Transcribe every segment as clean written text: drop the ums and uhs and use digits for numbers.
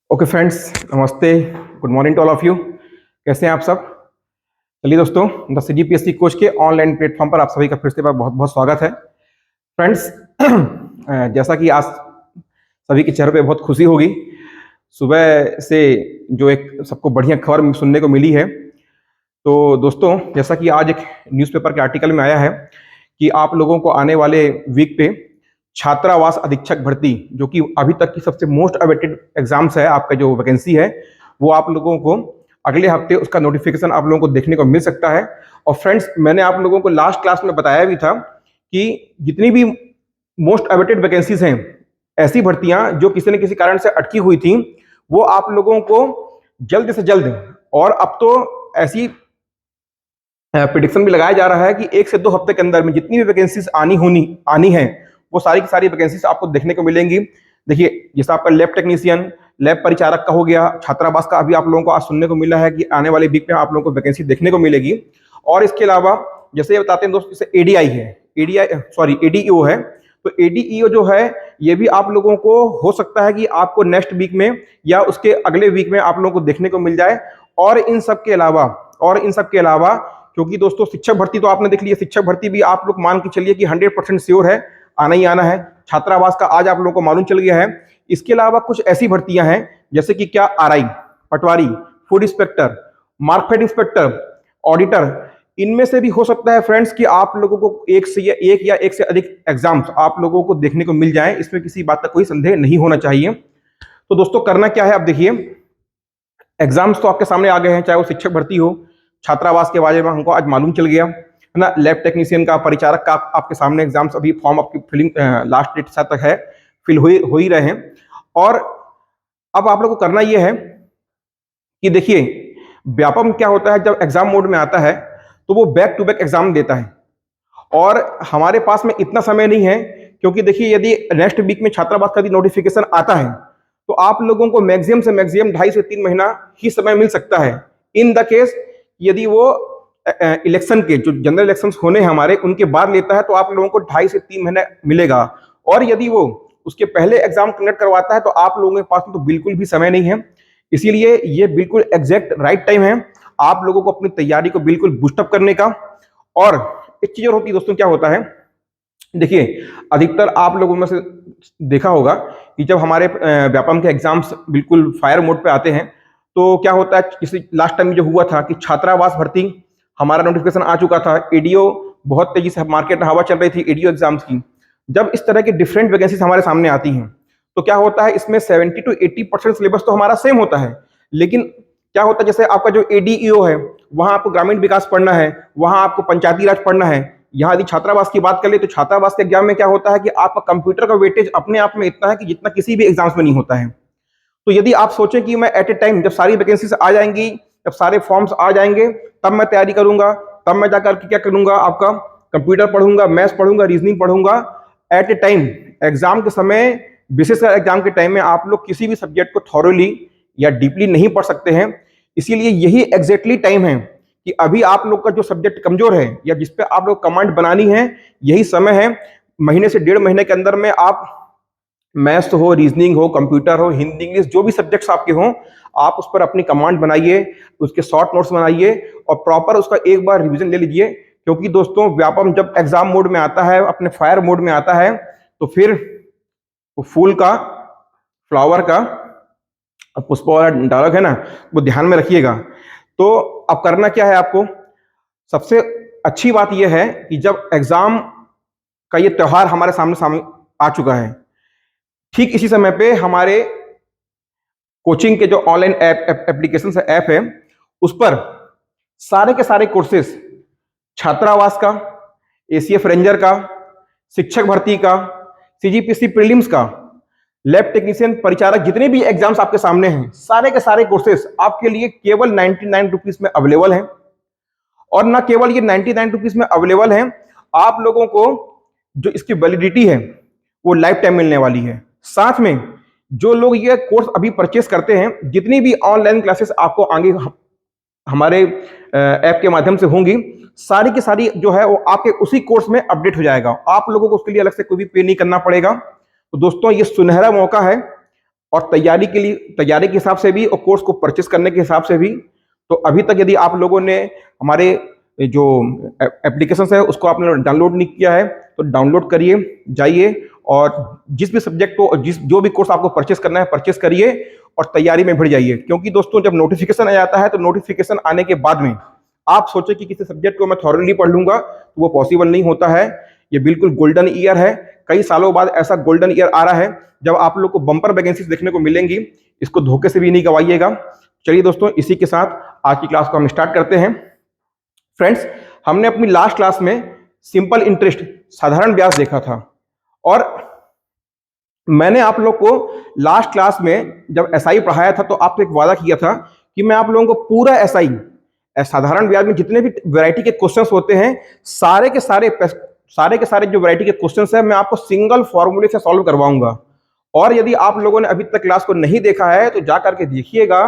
Okay friends, नमस्ते, good morning to all of you. कैसे हैं आप सब? चलिए दोस्तों, द CGPSC कोच के ऑनलाइन प्लेटफॉर्म पर आप सभी का फिर से बहुत बहुत स्वागत है। फ्रेंड्स, जैसा कि आज सभी के चेहरे पे बहुत खुशी होगी, सुबह से जो एक सबको बढ़िया खबर सुनने को मिली है। तो दोस्तों, जैसा कि आज एक न्यूज़पेपर के आर्टिकल में आया है कि आप लोगों को आने वाले वीक पे छात्रावास अधीक्षक भर्ती, जो कि अभी तक की सबसे मोस्ट अवेटेड एग्जाम्स है, आपका जो वैकेंसी है वो आप लोगों को अगले हफ्ते उसका नोटिफिकेशन आप लोगों को देखने को मिल सकता है। और फ्रेंड्स, मैंने आप लोगों को लास्ट क्लास में बताया भी था कि जितनी भी मोस्ट अवेटेड वैकेंसीज हैं, ऐसी भर्तियां जो किसी न किसी कारण से अटकी हुई थी, वो आप लोगों को जल्द से जल्द, और अब तो ऐसी प्रिडिक्शन भी लगाया जा रहा है कि 1 से 2 हफ्ते के अंदर में जितनी भी वैकेंसीज आनी है, वो सारी की सारी वैकेंसीज आपको देखने को मिलेंगी। देखिए, जैसा आपका लैब टेक्नीशियन, लैब परिचारक का हो गया, छात्रावास का अभी आप लोगों को आज सुनने को मिला है कि आने वाले वीक में आप लोगों को वैकेंसी देखने को मिलेगी। और इसके अलावा जैसे बताते हैं दोस्त, जैसे एडीआई है, एडीईओ है, तो एडीईओ जो है ये भी आप लोगों को हो सकता है कि आपको नेक्स्ट वीक में या उसके अगले वीक में आप लोगों को देखने को मिल जाए। और इन सब के अलावा क्योंकि दोस्तों शिक्षक भर्ती तो आपने देख लिया, शिक्षक भर्ती भी आप लोग मान के चलिए कि 100% श्योर है, आना ही आना है। छात्रावास का आज आप लोगों को मालूम चल गया है। इसके अलावा कुछ ऐसी भर्तियां हैं जैसे कि क्या RI, patwari, food inspector, Markfed inspector, auditor, इनमें से भी हो सकता है फ्रेंड्स कि आप लोगों को एक से अधिक एग्जाम्स आप लोगों को देखने को मिल जाए। इसमें किसी बात का कोई संदेह नहीं होना चाहिए। तो दोस्तों, करना क्या है, आप देखिए, एग्जाम्स तो आपके सामने आ गए हैं, चाहे वो शिक्षक भर्ती हो, छात्रावास के बारे में हमको आज मालूम चल गया है ना, लैब टेक्नीशियन का, परिचारक का आपके सामने एग्जाम्स, अभी फॉर्म आपकी फिलिंग लास्ट डेट तक है, फिल हो ही रहे हैं। और अब आप लोग को करना यह है कि देखिए, व्यापम क्या होता है, जब एग्जाम मोड में आता है तो वो बैक टू बैक एग्जाम देता है, और हमारे पास में इतना समय नहीं है, क्योंकि देखिए यदि नेक्स्ट वीक में छात्रावास का नोटिफिकेशन आता है तो आप लोगों को मैक्सिमम से मैक्सिमम 2.5 से 3 महीना ही समय मिल सकता है। इन द केस यदि वो इलेक्शन के जो जनरल इलेक्शन होने हैं हमारे, उनके बाद लेता है तो आप लोगों को 2.5 से 3 महीने मिलेगा। और यदि वो उसके पहले एग्जाम कंडक्ट करवाता है तो आप लोगों के पास तो बिल्कुल भी समय नहीं है। इसीलिए ये बिल्कुल एग्जैक्ट राइट टाइम है आप लोगों को अपनी तैयारी को बिल्कुल बूस्टअप करने का। और एक चीज और होती है दोस्तों, क्या होता है, देखिए, अधिकतर आप लोगों में से देखा होगा कि जब हमारे व्यापम के एग्जाम्स बिल्कुल फायर मोड पे आते हैं तो क्या होता है, किसी लास्ट टाइम जो हुआ था कि छात्रावास भर्ती हमारा नोटिफिकेशन आ चुका था, एडीओ बहुत तेजी से मार्केट में हवा चल रही थी एडीओ एग्जाम्स की। जब इस तरह की डिफरेंट वैकेंसीज हमारे सामने आती हैं तो क्या होता है, इसमें 70 to 80% सिलेबस तो हमारा सेम होता है, लेकिन क्या होता है, जैसे आपका जो एडीईओ है वहां आपको ग्रामीण विकास पढ़ना है, वहां आपको पंचायती राज पढ़ना है। यहाँ यदि छात्रावास की बात करें तो छात्रावास के एग्जाम में क्या होता है कि आपका कंप्यूटर का वेटेज अपने आप में इतना है कि जितना किसी भी एग्जाम्स में नहीं होता है। तो यदि आप सोचें कि मैं एट ए टाइम, जब सारी वैकेंसीज आ जाएंगी, जब सारे फॉर्म्स आ जाएंगे, तब मैं तैयारी करूंगा, तब मैं जाकर क्या करूंगा, आपका कंप्यूटर पढ़ूंगा, मैथ्स पढ़ूंगा, रीजनिंग पढ़ूंगा, एट ए टाइम एग्जाम के समय, विशेषकर एग्जाम के टाइम में आप लोग किसी भी सब्जेक्ट को थॉरोली या डीपली नहीं पढ़ सकते हैं। इसीलिए यही एग्जैक्टली टाइम है कि अभी आप लोग का जो सब्जेक्ट कमजोर है या जिस पे आप लोग कमांड बनानी है, यही समय है। महीने से 1.5 महीने के अंदर में आप मैथ्स हो, रीजनिंग हो, कंप्यूटर हो, हिंदी, इंग्लिश, जो भी सब्जेक्ट्स आपके हों, आप उस पर अपनी कमांड बनाइए, उसके शॉर्ट नोट्स बनाइए और प्रॉपर उसका एक बार रिवीजन ले लीजिए। क्योंकि दोस्तों, व्यापम जब एग्जाम मोड में आता है, अपने फायर मोड में आता है, तो फिर वो फूल का, फ्लावर का, पुष्प वाला डायलॉग है ना, वो ध्यान में रखिएगा। तो अब करना क्या है आपको, सबसे अच्छी बात यह है कि जब एग्जाम का ये त्योहार हमारे सामने आ चुका है, ठीक इसी समय पे हमारे कोचिंग के जो ऑनलाइन एप्लीकेशन ऐप है, उस पर सारे के सारे कोर्सेस, छात्रावास का, एसीएफ रेंजर का, शिक्षक भर्ती का, सीजीपीएससी प्रीलिम्स का, लैब टेक्नीशियन, परिचारक, जितने भी एग्जाम्स आपके सामने हैं, सारे के सारे कोर्सेस आपके लिए केवल 99 रुपीज में अवेलेबल हैं। और ना केवल ये 99 रुपीज में अवेलेबल हैं, आप लोगों को जो इसकी वैलिडिटी है वो लाइफ टाइम मिलने वाली है। साथ में जो लोग ये कोर्स अभी परचेस करते हैं, जितनी भी ऑनलाइन क्लासेस आपको आगे हमारे ऐप के माध्यम से होंगी, सारी की सारी जो है वो आपके उसी कोर्स में अपडेट हो जाएगा। आप लोगों को उसके लिए अलग से कोई भी पे नहीं करना पड़ेगा। तो दोस्तों, ये सुनहरा मौका है, और तैयारी के हिसाब से भी और कोर्स को परचेस करने के हिसाब से भी। तो अभी तक यदि आप लोगों ने हमारे जो एप्लीकेशन है उसको आपने डाउनलोड नहीं किया है तो डाउनलोड करिए, जाइए और जिस भी सब्जेक्ट को जो भी कोर्स आपको परचेस करना है परचेस करिए और तैयारी में भिड़ जाइए। क्योंकि दोस्तों जब नोटिफिकेशन आ जाता है तो नोटिफिकेशन आने के बाद में आप सोचे कि किसी सब्जेक्ट को मैं थॉरली पढ़ लूंगा तो वो पॉसिबल नहीं होता है। ये बिल्कुल गोल्डन ईयर है, कई सालों बाद ऐसा गोल्डन ईयर आ रहा है जब आप लोग को बम्पर वैकेंसीज देखने को मिलेंगी। इसको धोखे से भी नहीं गवाइएगा। चलिए दोस्तों, इसी के साथ आज की क्लास को हम स्टार्ट करते हैं। फ्रेंड्स, हमने अपनी लास्ट क्लास में सिंपल इंटरेस्ट साधारण ब्याज देखा था और मैंने आप लोग को लास्ट क्लास में जब एसआई पढ़ाया था तो आपसे एक वादा किया था कि मैं आप लोगों को पूरा एसआई साधारण ब्याज में जितने भी वैरायटी के क्वेश्चंस होते हैं सारे के सारे जो वैरायटी के क्वेश्चंस हैं मैं आपको सिंगल फॉर्मूले से सॉल्व करवाऊंगा। और यदि आप लोगों ने अभी तक क्लास को नहीं देखा है तो जा करके देखिएगा।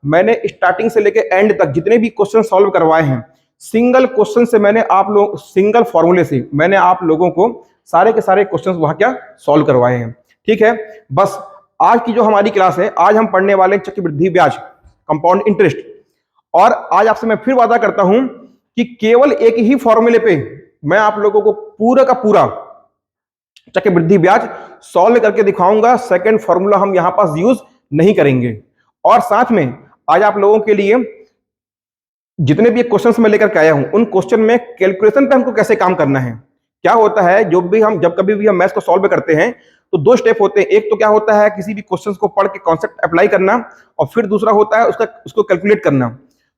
मैंने स्टार्टिंग से लेकर एंड तक जितने भी क्वेश्चन सॉल्व करवाए हैं सिंगल क्वेश्चन से सिंगल फॉर्मूले से मैंने आप लोगों को सारे के सारे क्वेश्चन वहां क्या सॉल्व करवाए हैं। ठीक है, बस आज की जो हमारी क्लास है आज हम पढ़ने वाले चक्रवृद्धि ब्याज, कंपाउंड इंटरेस्ट। और आज आपसे मैं फिर वादा करता हूं कि केवल एक ही फॉर्मूले पे मैं आप लोगों को पूरा का पूरा चक्रवृद्धि ब्याज सॉल्व करके दिखाऊंगा। सेकंड फॉर्मूला हम यहां पास यूज नहीं करेंगे। और साथ में आज आप लोगों के लिए जितने भी क्वेश्चंस मैं लेकर के आया हूं उन क्वेश्चन में कैलकुलेशन पे हमको कैसे काम करना है। क्या होता है जब कभी भी हम मैथ्स को सॉल्व करते हैं तो दो स्टेप होते हैं। एक तो क्या होता है किसी भी क्वेश्चन को पढ़ के कॉन्सेप्ट अप्लाई करना और फिर दूसरा होता है उसको कैलकुलेट करना।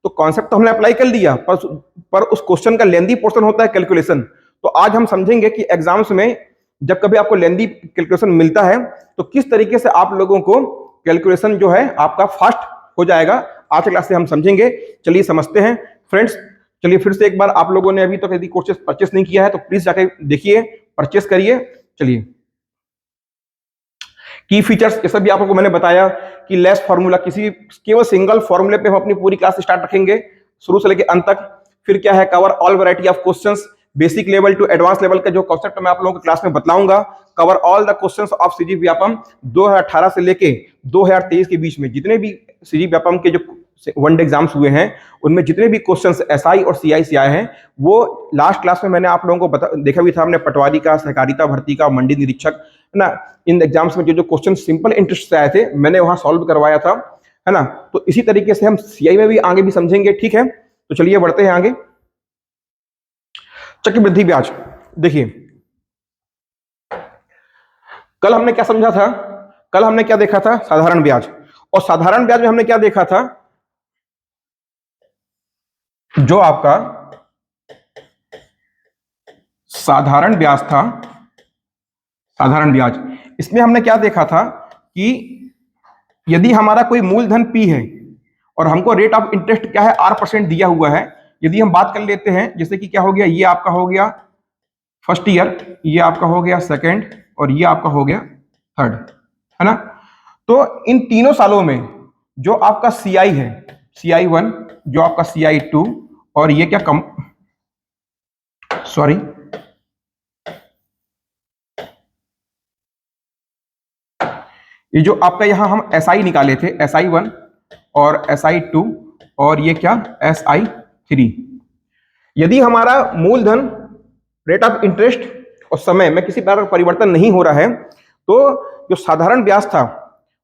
तो कॉन्सेप्ट तो हमने अप्लाई कर लिया पर उस क्वेश्चन का लेंदी पोर्शन होता है कैलकुलेशन। तो आज हम समझेंगे कि एग्जाम्स में जब कभी आपको लेंदी कैलकुलेशन मिलता है तो किस तरीके से आप लोगों को कैलकुलेशन जो है आपका फास्ट हो जाएगा। आज की क्लास से हम समझेंगे। चलिए समझते हैं फ्रेंड्स। चलिए फिर से एक बार, आप लोगों ने अभी तक यदि कोर्सेज परचेस नहीं किया है तो प्लीज जाके देखिए, परचेस करिए। चलिए, की फीचर्स ये सब भी आपको मैंने बताया कि लेस फॉर्मूला, केवल सिंगल फॉर्मूले पे हम अपनी पूरी क्लास स्टार्ट रखेंगे शुरू से लेकर अंत तक। फिर क्या है, cover all variety of questions, basic level to advance level का जो कॉन्सेप्ट मैं आप लोगों को क्लास में बतलाऊंगा। Cover all the questions of CG Vyapam 2018 से लेके 2023 के बीच में जितने भी सीजी व्यापम के जो वनडे एग्जाम्स हुए हैं उनमें जितने भी क्वेश्चंस एसआई और सीआई से आए हैं वो लास्ट क्लास में मैंने आप लोगों को देखा भी था। हमने पटवारी का, सहकारिता भर्ती का, मंडी निरीक्षक, है ना, इन एग्जाम्स में जो क्वेश्चन सिंपल इंटरेस्ट से आए थे मैंने वहां सॉल्व करवाया था, है ना। तो इसी तरीके से हम सीआई में भी आगे भी समझेंगे। ठीक है, तो चलिए बढ़ते हैं आगे। चक्रवृद्धि ब्याज देखिए, कल हमने क्या समझा था, कल हमने क्या देखा था, साधारण ब्याज। और साधारण ब्याज में हमने क्या देखा था, जो आपका साधारण ब्याज था, साधारण ब्याज, इसमें हमने क्या देखा था कि यदि हमारा कोई मूलधन P है और हमको रेट ऑफ इंटरेस्ट क्या है R% दिया हुआ है। यदि हम बात कर लेते हैं जैसे कि क्या हो गया, ये आपका हो गया फर्स्ट ईयर, ये आपका हो गया सेकंड और ये आपका हो गया थर्ड, है ना। तो इन तीनों सालों में जो आपका CI है, CI1, जो आपका CI2 और ये क्या ये जो आपका यहां हम SI निकाले थे, SI1 और SI2 और ये क्या SI3। यदि हमारा मूलधन, रेट ऑफ इंटरेस्ट और समय में किसी प्रकार का परिवर्तन नहीं हो रहा है तो जो साधारण ब्याज था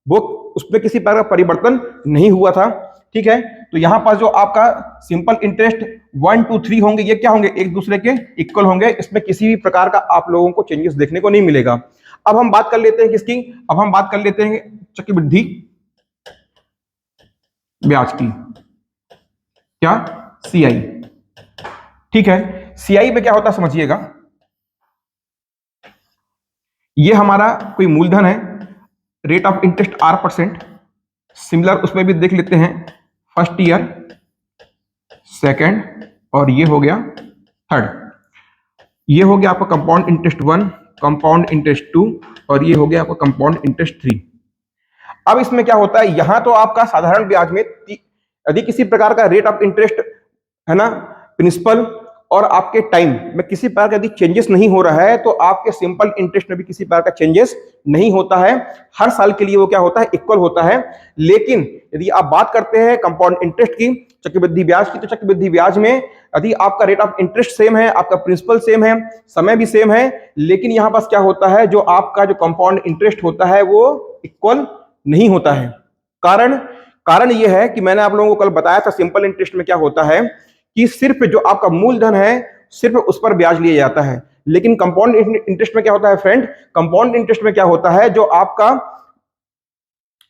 वो उसमें किसी प्रकार का परिवर्तन नहीं हुआ था। ठीक है, तो यहां पर जो आपका सिंपल इंटरेस्ट 1, 2, 3 होंगे, ये क्या होंगे, एक दूसरे के इक्वल होंगे। इसमें किसी भी प्रकार का आप लोगों को चेंजेस देखने को नहीं मिलेगा। अब हम बात कर लेते हैं किसकी, अब हम बात कर लेते हैं चक्रवृद्धि ब्याज की, क्या, CI। ठीक है, CI में क्या होता है समझिएगा, ये हमारा कोई मूलधन है, rate of interest R%। Similar उसमें भी देख लेते हैं, फर्स्ट ईयर, सेकंड और ये हो गया थर्ड। ये हो गया आपका कंपाउंड इंटरेस्ट 1, कंपाउंड इंटरेस्ट 2 और ये हो गया आपका कंपाउंड इंटरेस्ट 3। अब इसमें क्या होता है, यहां तो आपका साधारण ब्याज में यदि किसी प्रकार का रेट ऑफ इंटरेस्ट, है ना, प्रिंसिपल और आपके टाइम में किसी प्रकार का यदि चेंजेस नहीं हो रहा है तो आपके सिंपल इंटरेस्ट में भी किसी प्रकार का चेंजेस नहीं होता है। हर साल के लिए वो क्या होता है, इक्वल होता है। लेकिन यदि आप बात करते हैं कंपाउंड इंटरेस्ट की, चक्रवृद्धि ब्याज की, तो चक्रवृद्धि ब्याज में यदि आपका रेट ऑफ इंटरेस्ट सेम है, आपका प्रिंसिपल सेम है, समय भी सेम है, लेकिन यहां पास क्या होता है, जो आपका जो कंपाउंड इंटरेस्ट होता है वो इक्वल नहीं होता है। कारण कारण यह है कि मैंने आप लोगों को कल बताया था, सिंपल इंटरेस्ट में क्या होता है कि सिर्फ जो आपका मूलधन है सिर्फ उस पर ब्याज लिया जाता है। लेकिन कंपाउंड इंटरेस्ट में क्या होता है फ्रेंड, कंपाउंड इंटरेस्ट में क्या होता है, जो आपका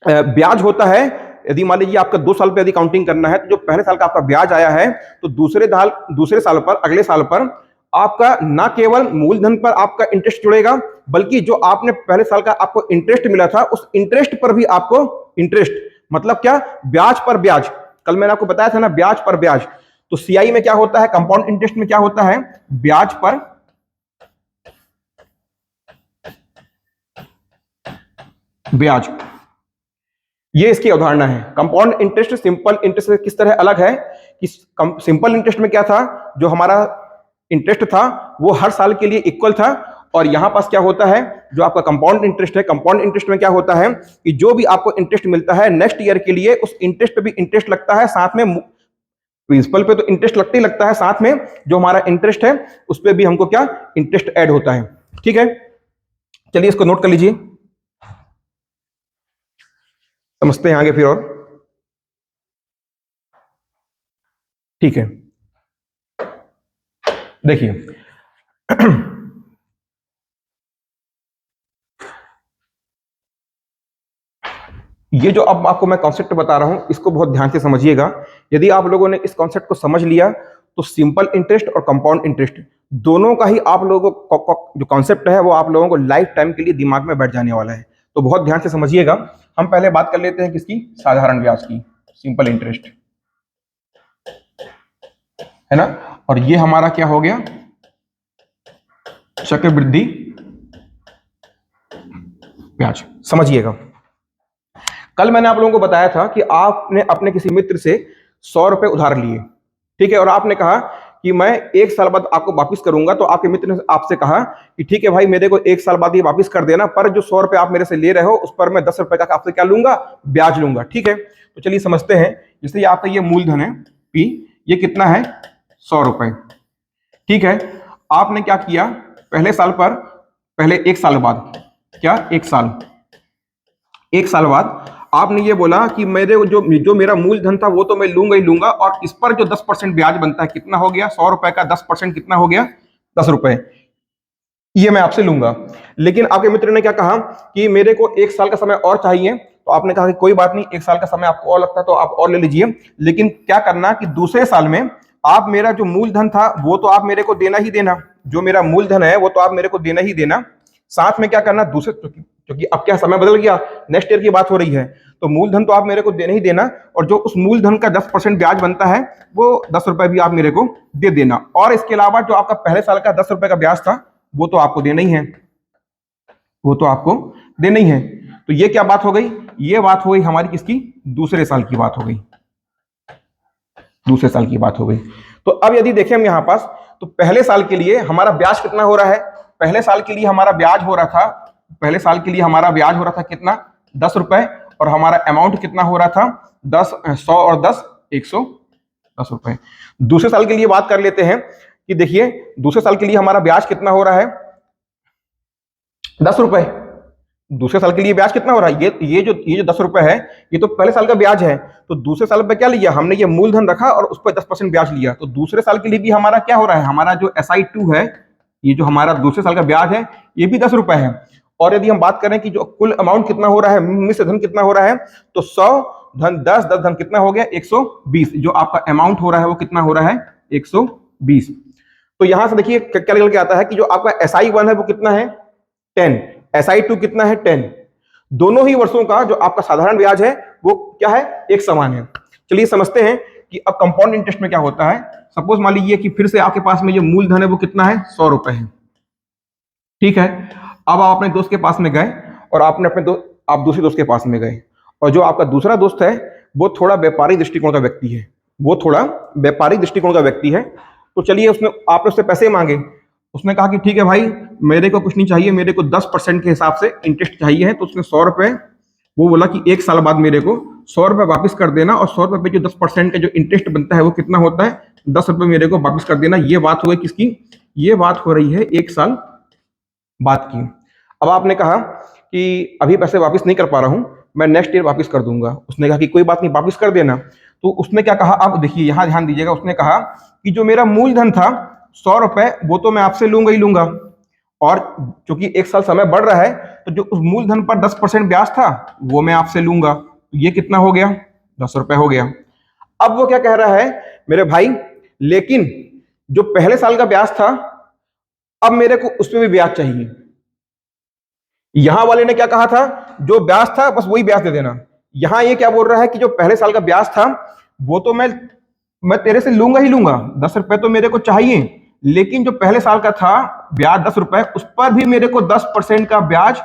ब्याज होता है, यदि मान लीजिए आपका 2 साल पे यदि काउंटिंग करना है तो जो पहले साल का आपका ब्याज आया है तो दूसरे साल पर, अगले साल पर आपका ना केवल मूलधन पर आपका इंटरेस्ट जुड़ेगा, बल्कि जो आपने पहले साल का आपको इंटरेस्ट मिला था उस इंटरेस्ट पर भी आपको इंटरेस्ट, मतलब क्या, ब्याज पर ब्याज। कल मैंने आपको बताया था ना, ब्याज पर ब्याज। तो सीआई में क्या होता है, कंपाउंड इंटरेस्ट में क्या होता है, ब्याज पर ब्याज। ये इसकी अवधारणा है। कंपाउंड इंटरेस्ट सिंपल इंटरेस्ट से किस तरह अलग है कि सिंपल इंटरेस्ट में क्या था, जो हमारा इंटरेस्ट था वो हर साल के लिए इक्वल था, और यहां पास क्या होता है, जो आपका कंपाउंड इंटरेस्ट है, कंपाउंड इंटरेस्ट में क्या होता है कि जो भी आपको इंटरेस्ट मिलता है नेक्स्ट ईयर के लिए उस इंटरेस्ट पे भी इंटरेस्ट लगता है, साथ में प्रिंसिपल पे तो इंटरेस्ट लगता ही लगता है, साथ में जो हमारा इंटरेस्ट है उस पर भी हमको क्या, इंटरेस्ट ऐड होता है। ठीक है, चलिए इसको नोट कर लीजिए, समझते हैं आगे फिर और। ठीक है, देखिए ये जो अब आपको मैं कॉन्सेप्ट बता रहा हूं इसको बहुत ध्यान से समझिएगा। यदि आप लोगों ने इस कॉन्सेप्ट को समझ लिया तो सिंपल इंटरेस्ट और कंपाउंड इंटरेस्ट दोनों का ही आप लोगों को जो कॉन्सेप्ट है वो आप लोगों को लाइफ टाइम के लिए दिमाग में बैठ जाने वाला है। तो बहुत ध्यान से समझिएगा। हम पहले बात कर लेते हैं किसकी, साधारण ब्याज की, सिंपल इंटरेस्ट, है ना। और ये हमारा क्या हो गया, चक्रवृद्धि ब्याज। समझिएगा, कल मैंने आप लोगों को बताया था कि आपने अपने किसी मित्र से 100 रुपए उधार लिए, ठीक है, और आपने कहा कि मैं 1 साल बाद आपको वापस करूंगा। तो आपके मित्र ने आपसे कहा कि ठीक है भाई, मेरे को 1 साल बाद ये वापस कर देना, पर जो 100 रुपए आप मेरे से ले रहे हो उस पर मैं 10 रुपए का आपसे क्या लूंगा, ब्याज लूंगा। ठीक है, तो चलिए समझते हैं। जैसे आपका ये मूलधन है पी, ये कितना है, 100 रुपए। ठीक है, आपने क्या किया, पहले साल पर, पहले 1 साल बाद, क्या 1 साल बाद आपने ये बोला कि मेरे जो मेरा मूलधन था वो तो मैं लूंगा ही लूंगा, और इस पर जो 10% ब्याज बनता है, कितना हो गया, 100 रुपए का 10% कितना हो गया, 10 रुपए, ये मैं आपसे लूंगा। लेकिन आपके मित्र ने क्या कहा कि मेरे को 1 साल का समय और चाहिए। तो आपने कहा कि कोई बात नहीं, 1 साल का समय आपको और लगता है तो आप और ले लीजिए, लेकिन क्या करना कि दूसरे साल में आप मेरा जो मूलधन था वो तो आप मेरे को देना ही देना, जो मेरा मूलधन है वो तो आप मेरे को देना ही देना, साथ में क्या करना, दूसरे, क्योंकि अब क्या समय बदल गया, नेक्स्ट ईयर की बात हो रही है, तो मूलधन तो आप मेरे को देना ही देना, और जो उस मूलधन का 10% ब्याज बनता है वो 10 रुपए भी आप मेरे को दे देना, और इसके अलावा जो आपका पहले साल का 10 रुपए का ब्याज था वो तो आपको देना ही है, वो तो आपको देना ही है। तो ये क्या बात हो गई, ये बात हो गई हमारी किसकी, दूसरे साल की बात हो गई, दूसरे साल की बात हो गई। तो अब यदि देखें हम यहां पास, तो पहले साल के लिए हमारा ब्याज कितना हो रहा है, पहले साल के लिए हमारा ब्याज हो रहा था, पहले साल के लिए हमारा ब्याज हो रहा था कितना, 10 रुपए, और हमारा अमाउंट कितना हो रहा था, 100 और 10 110 रुपए। दूसरे साल के लिए बात कर लेते हैं कि देखिए दूसरे साल के लिए हमारा ब्याज कितना हो रहा है, 10 रुपए। दूसरे साल के लिए ब्याज कितना हो रहा है, ये जो 10 रुपए है ये तो पहले साल का ब्याज है। तो दूसरे साल पे क्या लिया हमने, ये मूलधन रखा और उस पर 10% ब्याज लिया। तो दूसरे साल के लिए भी हमारा क्या हो रहा है, हमारा जो SI2 है, ये जो हमारा दूसरे साल का ब्याज है ये भी 10 रुपए है। और यदि हम बात करें कि जो कुल अमाउंट कितना हो रहा है, मिश्र धन कितना हो रहा है, तो 100 धन 10 10 धन कितना हो गया, 120। जो आपका अमाउंट हो रहा है वो कितना हो रहा है, 120। तो यहां से देखिए क्या निकल के आता है कि जो आपका SI1 है वो कितना है, 10, SI2 कितना है, 10। दोनों ही वर्षों का जो आपका साधारण ब्याज है वो क्या है, एक समान है। चलिए समझते हैं कि अब कंपाउंड इंटरेस्ट में क्या होता है। सपोज मान लीजिए कि फिर से आपके पास में जो मूलधन है वो कितना है, 100 रुपए है, ठीक है। अब आप अपने दोस्त के पास में गए और आपने आप दूसरे दोस्त के पास में गए, और जो आपका दूसरा दोस्त है वो थोड़ा व्यापारी दृष्टिकोण का व्यक्ति है, वो थोड़ा व्यापारी दृष्टिकोण का व्यक्ति है। तो चलिए उसने आपने उससे पैसे मांगे, उसने कहा कि ठीक है भाई मेरे को कुछ नहीं चाहिए, मेरे को 10% के हिसाब से इंटरेस्ट चाहिए है, तो उसने 100 रुपए, वो बोला कि 1 साल बाद मेरे को 100 रुपए वापस कर देना, और 100 रुपए पे जो 10% का जो इंटरेस्ट बनता है वो कितना होता है, 10 रुपए मेरे को वापस कर देना। ये बात हो गई किसकी, ये बात हो रही है 1 साल बाद की। अब आपने कहा कि अभी पैसे वापस नहीं कर पा रहा हूं, मैं नेक्स्ट ईयर वापस कर दूंगा। उसने कहा कि कोई बात नहीं, वापस कर देना। तो उसने क्या कहा, अब देखिए यहां ध्यान दीजिएगा, उसने कहा कि जो मेरा मूलधन था 100 रुपए, वो तो मैं आपसे लूंगा ही लूंगा, और क्योंकि 1 साल समय बढ़ रहा है तो जो उस मूलधन पर 10% ब्याज था वो मैं आपसे लूंगा। तो ये कितना हो गया, 10 रुपए हो गया। अब वो क्या कह रहा है मेरे भाई, लेकिन जो पहले साल का ब्याज था अब मेरे को उस पर भी ब्याज चाहिए। यहां वाले ने क्या कहा था, जो ब्याज था बस वही ब्याज दे देना। यहां ये क्या बोल रहा है कि जो पहले साल का ब्याज था वो तो मैं तेरे से लूंगा ही लूंगा, 10 रुपए तो मेरे को चाहिए, लेकिन जो पहले साल का था ब्याज 10 रुपए, उस पर भी मेरे को 10% का ब्याज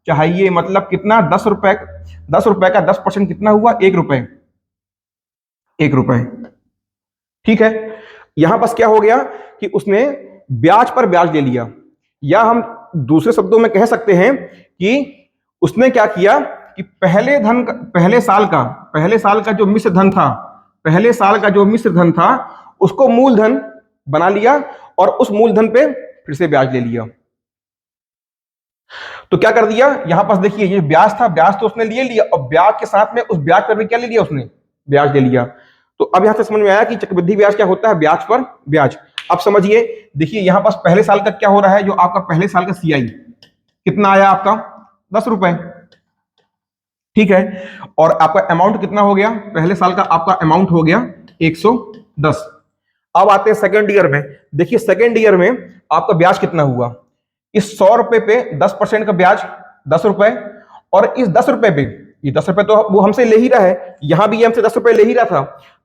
चाहिए। मतलब कितना, 10 रुपए, 10 रुपए का 10% कितना हुआ, 1 रुपए, 1 रुपए। ठीक है, यहां पास क्या हो गया कि उसने ब्याज पर ब्याज ले लिया, या हम दूसरे शब्दों में कह सकते हैं कि उसने क्या किया कि पहले साल का जो मिश्र धन था, पहले साल का जो मिश्र धन था उसको मूलधन बना लिया, और उस मूलधन पे फिर से ब्याज ले लिया। तो क्या कर दिया, यहां पास देखिए ये ब्याज था, ब्याज तो उसने ले लिया, और ब्याज के साथ में उस ब्याज पर भी क्या ले लिया, उसने ब्याज ले लिया। तो अब यहां से समझ में आया कि चक्रवृद्धि ब्याज क्या होता है, ब्याज पर ब्याज। अब समझिए, देखिए यहां पास पहले साल का क्या हो रहा है, जो आपका पहले साल का सीआई कितना आया आपका, 10 रुपए। ठीक है, और आपका अमाउंट कितना हो गया, पहले साल का आपका अमाउंट हो गया 110। अब आते हैं सेकेंड ईयर में, देखिए सेकेंड ईयर में आपका ब्याज कितना हुआ, इस 100 रुपए पे 10% का ब्याज 10 रुपए, और इस 10 रुपए पे, ये 10 रुपए तो वो हमसे ले ही रहा है, यहां भी ये हमसे 10 रुपए ले ही रहा था,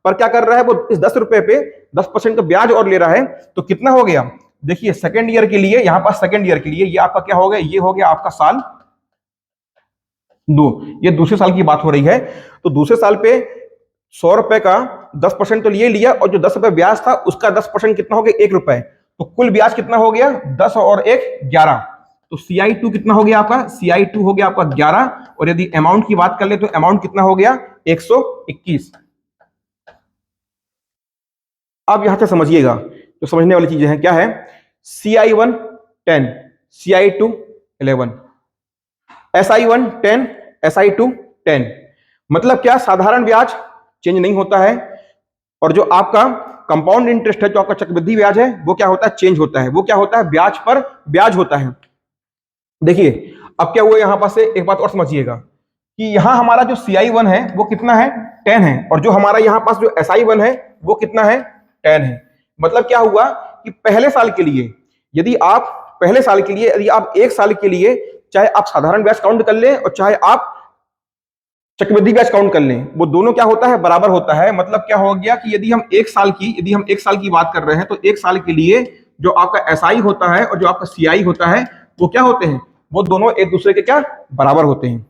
पर क्या कर रहा है वो इस 10 रुपए पे 10% का ब्याज और ले रहा है। तो कितना हो गया, देखिए सेकेंड ईयर के लिए, यहां पास सेकेंड ईयर के लिए ये आपका क्या हो गया, ये हो गया आपका साल 2, ये दूसरे साल की बात हो रही है। तो दूसरे साल पे 100 रुपए का 10% तो लिए लिया, और जो 10 रुपए ब्याज था उसका 10% कितना हो गया, 1 रुपए। तो कुल ब्याज कितना हो गया, 10 और 1 11। तो CI2 कितना हो गया आपका, CI2 हो गया आपका 11, और यदि अमाउंट की बात कर ले तो अमाउंट कितना हो गया, 121। अब यहां से समझिएगा, तो समझने वाली चीजें हैं, क्या है, CI1 10, CI2 11, SI1 10, SI2 10। मतलब क्या, साधारण ब्याज चेंज नहीं होता है, और जो आपका कंपाउंड इंटरेस्ट है, जो आपका चक्रवृद्धि ब्याज है, वो क्या होता है, चेंज होता है। वो क्या होता है, ब्याज पर ब्याज होता है। देखिए अब क्या हुआ, यहां पास से एक बात और समझिएगा कि यहां हमारा जो CI1 है वो कितना है, 10 है, और जो हमारा यहां पास जो SI1 है वो कितना है, 10 है। मतलब क्या हुआ कि पहले साल के लिए यदि आप 1 साल के लिए चाहे आप साधारण ब्याज काउंट कर लें और चाहे आप चक्रवृद्धि ब्याज काउंट कर लें, वो दोनों क्या होता है, बराबर होता है। मतलब क्या हो गया कि यदि हम एक साल की बात कर रहे हैं, तो 1 साल के लिए जो आपका SI होता है और जो आपका CI होता है वो क्या होते हैं, वो दोनों एक दूसरे के क्या, बराबर होते हैं।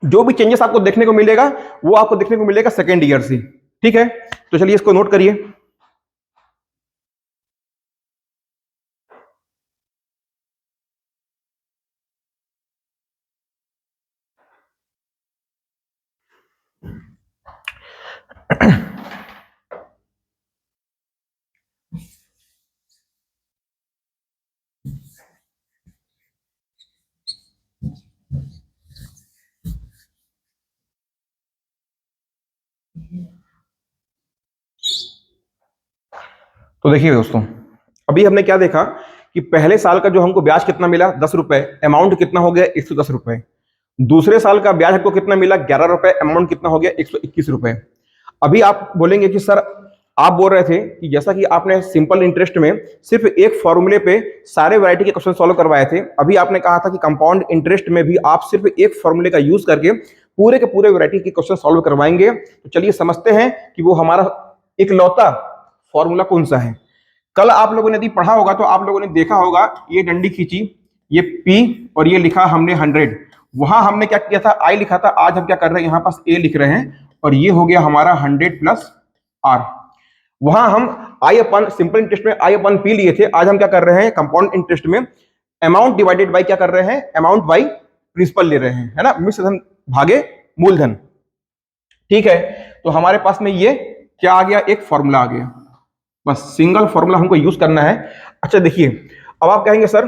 जो भी चेंजेस आपको देखने को मिलेगा वो आपको देखने को मिलेगा सेकेंड ईयर से। ठीक है, तो चलिए इसको नोट करिए। तो देखिए दोस्तों, अभी हमने क्या देखा कि पहले साल का जो हमको ब्याज कितना मिला, 10 रुपए, अमाउंट कितना हो गया, 110 रुपए। दूसरे साल का ब्याज हमको कितना मिला, 11 रुपए, अमाउंट कितना हो गया, 121 रुपए। अभी आप बोलेंगे कि सर, आप बोल रहे थे कि जैसा कि आपने सिंपल इंटरेस्ट में सिर्फ एक फॉर्मूले पे सारे वैरायटी के क्वेश्चन सॉल्व करवाए थे, अभी आपने कहा था कि कंपाउंड इंटरेस्ट में भी आप सिर्फ एक फॉर्मूले का यूज करके पूरे के पूरे वैरायटी के क्वेश्चन सॉल्व करवाएंगे। तो चलिए समझते हैं कि वो हमारा इकलौता फॉर्मूला कौन सा है। कल आप लोगों ने यदि पढ़ा होगा तो आप लोगों ने देखा होगा, ये डंडी खींची, ये P और ये लिखा हमने 100, वहां हमने क्या किया था, I लिखा था। आज हम क्या कर रहे हैं, यहाँ पास A लिख रहे हैं, और ये हो गया हमारा 100 + R। वहां हम आई अपन सिंपल इंटरेस्ट में आई अपन पी लिए थे, आज हम क्या कर रहे हैं कंपाउंड इंटरेस्ट में अमाउंट डिवाइडेड बाय क्या कर रहे हैं, अमाउंट बाय प्रिंसिपल ले रहे हैं, है ना, मिश्र धन भागे मूलधन। ठीक है, तो हमारे पास में ये क्या आ गया, एक फॉर्मूला आ गया, बस सिंगल फॉर्मूला हमको यूज करना है। अच्छा देखिए, अब आप कहेंगे सर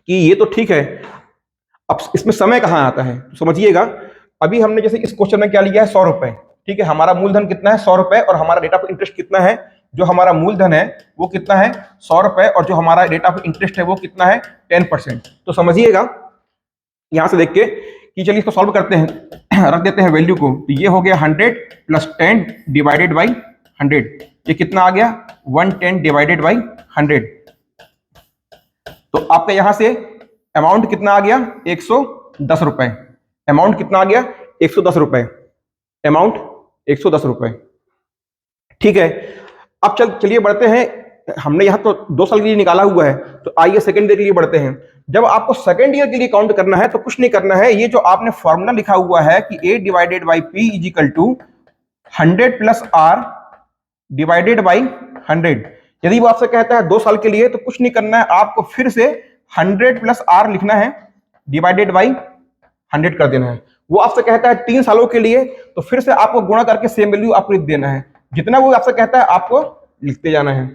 कि ये तो ठीक है, अब इसमें समय कहां आता है, तो समझिएगा, अभी हमने जैसे इस क्वेश्चन में क्या लिया है 100 रुपए, ठीक है, हमारा मूलधन कितना है 100 रुपए और हमारा रेट ऑफ इंटरेस्ट कितना है, जो हमारा मूलधन है वो कितना है 100 रुपए और जो हमारा रेट ऑफ इंटरेस्ट है वो कितना है 10%। तो समझिएगा यहां से देख के कि चलिए इसको सॉल्व करते हैं, रख देते हैं वैल्यू को, तो ये हो गया 100 प्लस 10 डिवाइडेड बाई 100, ये कितना आ गया 110 डिवाइडेड बाई 100। तो आपका यहां से अमाउंट कितना आ गया 110 रुपए, अमाउंट कितना आ गया 110 रुपए, अमाउंट 110 रुपए। ठीक है, अब चलिए बढ़ते हैं, हमने यहां तो 2 साल के लिए निकाला हुआ है, तो आइए सेकंड ईयर के लिए बढ़ते हैं। जब आपको सेकंड ईयर के लिए काउंट करना है तो कुछ नहीं करना है, ये जो आपने फॉर्मूला लिखा हुआ है कि A divided by P is equal to 100 plus R divided by 100। यदि वो आपसे कहता है 2 साल के लिए तो कुछ नहीं करना है, आपको फिर से 100 प्लस R लिखना है डिवाइडेड बाई 100 कर देना है। वो आपसे कहता है 3 सालों के लिए तो फिर से आपको गुणा करके सेम वैल्यू आपको लिख देना है, जितना वो आपसे कहता है आपको लिखते जाना है।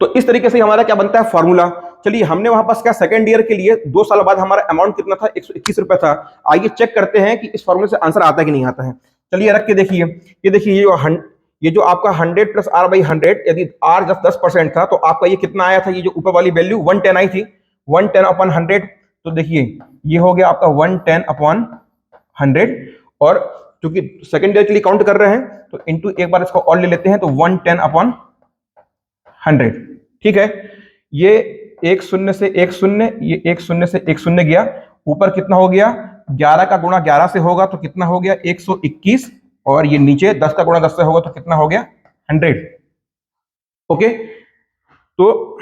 तो इस तरीके से हमारा क्या बनता है फॉर्मूला। चलिए हमने वहां पास क्या सेकंड ईयर के लिए 2 साल बाद हमारा अमाउंट कितना था 121 रुपए था। आइए चेक करते हैं कि इस फॉर्मूले से आंसर आता है कि नहीं आता है। चलिए रख के देखिए, ये देखिए ये जो आपका 100 प्लस R बाई 100, यदि R जब 10% था तो आपका ये कितना आया था, ये जो ऊपर वाली वैल्यू 110 आई थी, 110 अपॉन 100। तो देखिए ये हो गया आपका 110 अपॉन 100 और क्योंकि सेकंड ईयर के लिए काउंट कर रहे हैं तो इनटू एक बार इसको और ले लेते हैं तो 110 अपॉन 100। ठीक है, ये एक शून्य से एक शून्य, ये एक शून्य से एक शून्य गया, ऊपर कितना हो गया 11 का गुणा 11 से होगा तो कितना हो गया 121 और ये नीचे 10 का गुणा 10 से होगा तो कितना हो गया 100। ओके, तो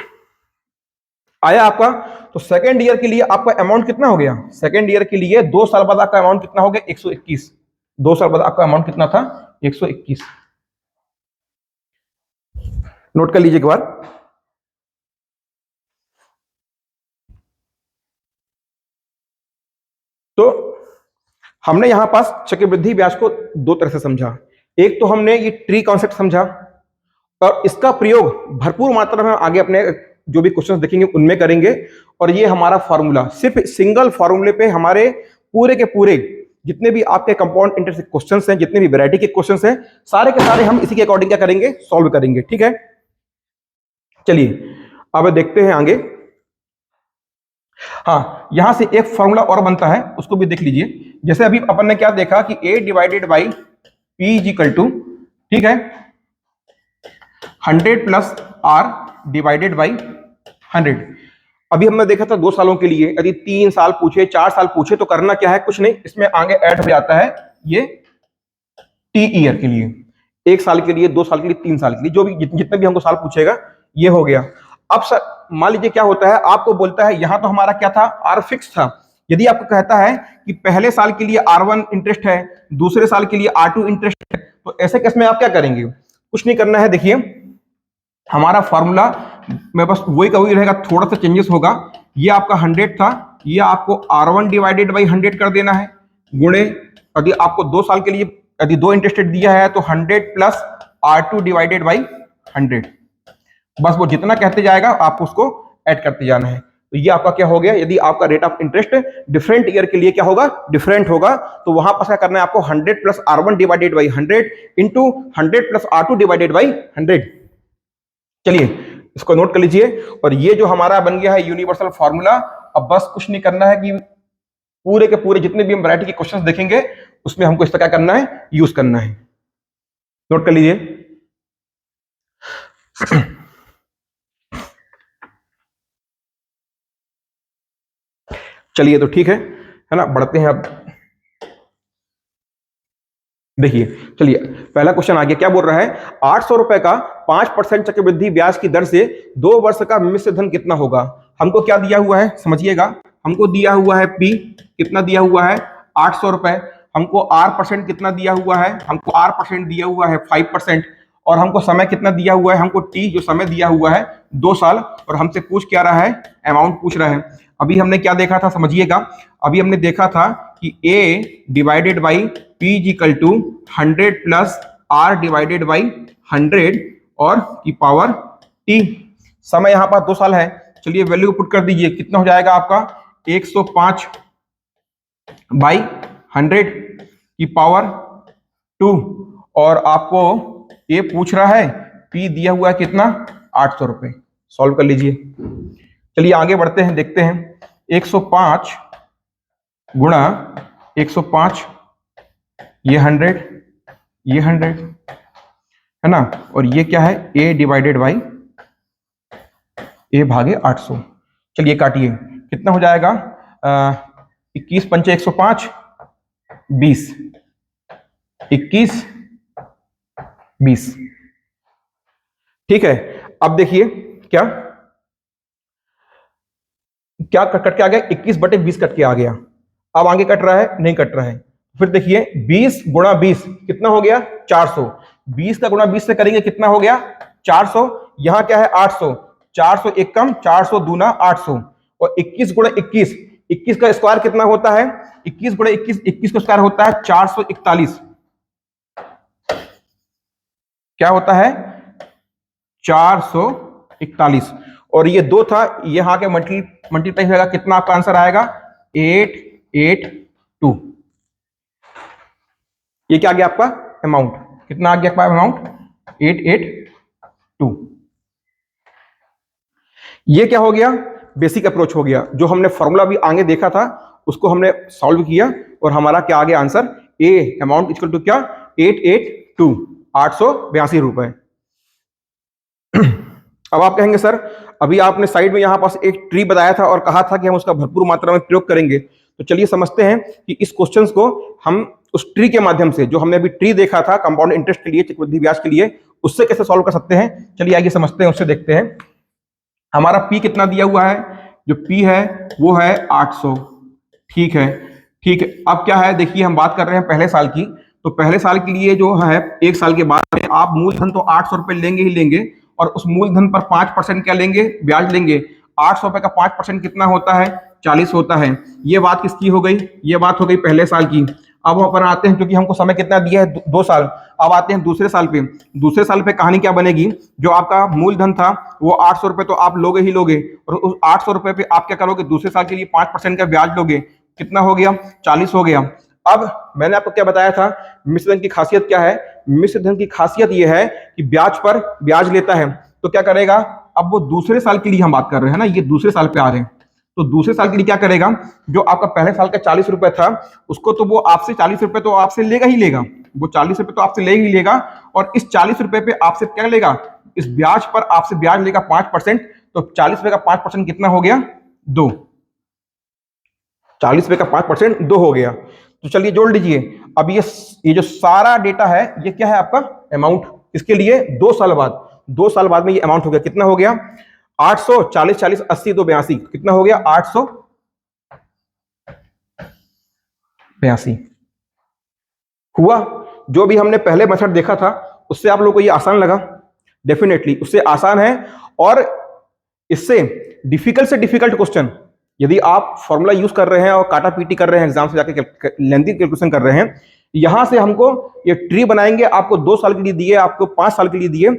आया आपका। तो सेकेंड ईयर के लिए आपका अमाउंट कितना हो गया, सेकेंड ईयर के लिए 2 साल बाद आपका अमाउंट कितना हो गया 121। 2 साल बाद आपका अमाउंट कितना था 121। नोट कर लीजिए एक बार। तो हमने यहां पास चक्रवृद्धि ब्याज को 2 तरह से समझा। एक तो हमने ये ट्री कॉन्सेप्ट समझा और इसका प्रयोग भरपूर मात्रा में आगे अपने जो भी क्वेश्चंस देखेंगे उनमें करेंगे। और ये हमारा फॉर्मूला, सिर्फ सिंगल फॉर्मूले पे हमारे पूरे के पूरे जितने भी आपके कंपाउंड इंटरेस्ट के क्वेश्चंस हैं, जितने भी वैरायटी के क्वेश्चंस हैं, सारे के सारे हम इसी के अकॉर्डिंग क्या करेंगे, सॉल्व करेंगे। ठीक है, चलिए अब देखते हैं आगे। हाँ, यहां से एक फॉर्मूला और बनता है, उसको भी देख लीजिए। जैसे अभी अपन ने क्या देखा कि A divided by P is equal to, ठीक है, 100 प्लस R डिवाइडेड बाई 100। अभी हमने देखा था 2 सालों के लिए, यदि 3 साल पूछे 4 साल पूछे तो करना क्या है, कुछ नहीं, इसमें आगे ऐड हो जाता है ये T ईयर के लिए, 1 साल के लिए, 2 साल के लिए, 3 साल के लिए, जो भी जितने भी हमको साल पूछेगा ये हो गया। अब सर मान लीजिए क्या होता है, आपको बोलता है यहां तो हमारा क्या था R फिक्स था, यदि आपको कहता है कि पहले साल के लिए R1 इंटरेस्ट है, दूसरे साल के लिए R2 इंटरेस्ट है, तो ऐसे केस में आप क्या करेंगे, कुछ नहीं करना है। देखिए हमारा फॉर्मूला में बस वही का वही रहेगा, थोड़ा सा चेंजेस होगा। ये आपका 100 था, ये आपको R1 डिवाइडेड बाई 100 कर देना है, गुणे यदि आपको 2 साल के लिए यदि 2 इंटरेस्टेड दिया है तो 100 प्लस R2 डिवाइडेड बाई 100। बस वो जितना कहते जाएगा आपको उसको ऐड करते जाना है। तो ये आपका क्या हो गया, यदि आपका rate of interest different year के लिए क्या होगा, डिफरेंट होगा, तो वहां पर क्या करना है आपको 100 plus R1 divided by 100 into 100 plus R2 divided by 100। चलिए इसको नोट कर लीजिए। और ये जो हमारा बन गया है यूनिवर्सल फॉर्मूला। अब बस कुछ नहीं करना है कि पूरे के पूरे जितने भी हम वैरायटी के क्वेश्चंस देखेंगे उसमें हमको इसका क्या करना है, यूज करना है। नोट कर लीजिए। चलिए तो ठीक है ना, बढ़ते हैं अब। देखिए चलिए पहला क्वेश्चन आ गया, क्या बोल रहा है, 800 रुपए का 5% चक्रवृद्धि ब्याज की दर से 2 वर्ष का मिश्र धन कितना होगा। हमको क्या दिया हुआ है समझिएगा, हमको दिया हुआ है P, कितना दिया हुआ है 800 रुपए। हमको आर परसेंट कितना दिया हुआ है, हमको आर परसेंट दिया हुआ है 5%, और हमको समय कितना दिया हुआ है, हमको टी जो समय दिया हुआ है 2 साल, और हमसे पूछ क्या रहा है, अमाउंट पूछ रहा है। अभी हमने क्या देखा था, समझिएगा, अभी हमने देखा था कि A divided by P equal to 100 plus R divided by 100 और की पावर टी। समय यहाँ पर 2 साल है, चलिए वैल्यू को पुट कर दीजिए, कितना हो जाएगा आपका 105 बाई 100 की पावर 2, और आपको ये पूछ रहा है पी दिया हुआ है कितना 800 रुपए। सॉल्व कर लीजिए। चलिए आगे बढ़ते हैं, देखते हैं 105 गुणा 105, ये 100, ये 100 है ना, और ये क्या है a डिवाइडेड बाई a भागे 800। चलिए काटिए, कितना हो जाएगा 21 पंचे 105, 20, 21 20। ठीक है, अब देखिए क्या क्या कट के आ गया, 21 बटे 20 कट के आ गया। अब आगे कट रहा है, नहीं कट रहा है, फिर देखिए 20 गुणा 20 कितना हो गया 400, 20 का गुणा 20 से करेंगे कितना हो गया 400, यहां क्या है 800, 400 एक कम 400 दूना 800, और 21 गुणा 21, 21 का स्क्वायर कितना होता है, 21 गुणा 21, 21 का स्क्वायर होता है 441, क्या होता है 441, और ये 2 था, यहां के मल्टीप्लाई होगा, कितना आपका आंसर आएगा 882। ये क्या आ गया आपका अमाउंट, कितना आ गया आपका अमाउंट 882। ये क्या हो गया, बेसिक अप्रोच हो गया, जो हमने फॉर्मूला भी आगे देखा था उसको हमने सॉल्व किया, और हमारा क्या आ गया answer, a amount equal to क्या 882, 882 रुपए। अब आप कहेंगे सर अभी आपने साइड में यहां पास एक ट्री बताया था और कहा था कि हम उसका भरपूर मात्रा में प्रयोग करेंगे, तो चलिए समझते हैं कि इस क्वेश्चंस को हम उस ट्री के माध्यम से, जो हमने अभी ट्री देखा था कंपाउंड इंटरेस्ट के लिए, चक्रवृद्धि ब्याज के लिए, उससे कैसे सॉल्व कर सकते हैं। चलिए आगे समझते हैं, उससे देखते हैं। हमारा पी कितना दिया हुआ है, जो पी है वो है 800। ठीक है, ठीक है। अब क्या है, देखिए हम बात कर रहे हैं पहले साल की, तो पहले साल के लिए जो है 1 साल के बाद में आप मूलधन तो 800 रुपए लेंगे ही लेंगे, और उस मूलधन पर 5% क्या लेंगे, ब्याज लेंगे। 800 रुपए का 5% कितना होता है, 40 होता है। ये बात किसकी हो गई, ये बात हो गई पहले साल की। अब हम अपन आते हैं, क्योंकि हमको समय कितना दिया है 2 साल, अब आते हैं दूसरे साल पे। दूसरे साल पे कहानी क्या बनेगी, जो आपका मूलधन था वो 800 रुपए तो आप लोगे ही लोगे, और उस 800 रुपए पे आप क्या करोगे, दूसरे साल के लिए 5% का ब्याज लोगे, कितना हो गया 40 हो गया। अब मैंने आपको क्या बताया था, मिश्र धन की खासियत क्या है, मिश्र धन की खासियत यह है कि ब्याज पर ब्याज लेता है, तो क्या करेगा, अब वो दूसरे साल के लिए हम बात कर रहे हैं ना, ये दूसरे साल पे आ रहे हैं, तो दूसरे साल के लिए क्या करेगा, जो आपका पहले साल का 40 रुपए था उसको तो वो आपसे 40 रुपए तो आपसे लेगा ही लेगा, वो 40 रुपए तो आपसे ले ही लेगा, और इस 40 रुपए पे आपसे क्या लेगा, इस ब्याज पर आपसे ब्याज लेगा 5%, तो 40 रुपए का 5% कितना हो गया 2, 40 रुपए का 5% 2 हो गया। तो चलिए जोड़ लीजिए। अब ये जो सारा डेटा है ये क्या है आपका अमाउंट, इसके लिए 2 साल बाद, 2 साल बाद में ये अमाउंट हो गया, कितना हो गया 800, 40 40 80 2 82, कितना हो गया 882 हुआ। जो भी हमने पहले मेथड देखा था उससे आप लोगों को ये आसान लगा, डेफिनेटली उससे आसान है, और इससे डिफिकल्ट से डिफिकल्ट क्वेश्चन यदि आप फॉर्मूला यूज कर रहे हैं और काटा पीटी कर रहे हैं, एग्जाम से जाके लेंथी कैलकुलेशन कर रहे हैं, यहां से हमको ये ट्री बनाएंगे, आपको 2 साल के लिए दिए, आपको 5 साल के लिए दिए,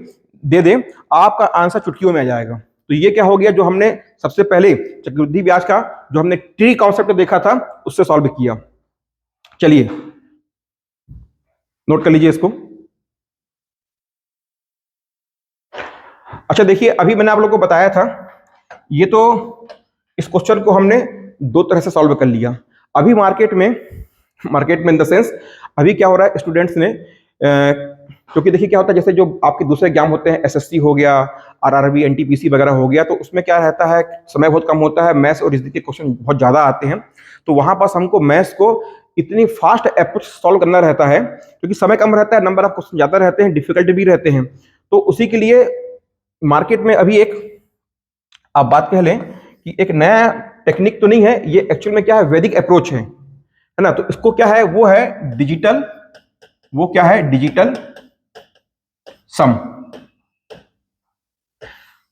दे दे, आपका आंसर चुटकियों में आ जाएगा। तो ये क्या हो गया, जो हमने सबसे पहले चक्रवृद्धि ब्याज का जो हमने ट्री कॉन्सेप्ट देखा था उससे सॉल्व किया। चलिए नोट कर लीजिए इसको। अच्छा देखिए, अभी मैंने आप लोगों को बताया था, ये तो इस क्वेश्चन को हमने 2 तरह से सॉल्व कर लिया। अभी मार्केट में इन द सेंस अभी क्या हो रहा है, स्टूडेंट्स ने क्योंकि देखिए क्या होता है, जैसे जो आपके दूसरे एग्जाम होते हैं, एसएससी हो गया, आरआरबी, एनटीपीसी वगैरह हो गया, तो उसमें क्या रहता है, समय बहुत कम होता है, मैथ्स और रीजनिंग के क्वेश्चन बहुत ज्यादा आते हैं, तो वहां पास हमको मैथ्स को इतनी फास्ट अप्रोच सॉल्व करना रहता है, क्योंकि समय कम रहता है, नंबर ऑफ क्वेश्चन ज्यादा रहते हैं, डिफिकल्ट भी रहते हैं। तो उसी के लिए मार्केट में अभी एक आप बात कह लें कि एक नया टेक्निक तो नहीं है, ये एक्चुअल में क्या है, वैदिक अप्रोच है। है ना। तो इसको क्या है, वो है डिजिटल, वो क्या है, डिजिटल सम।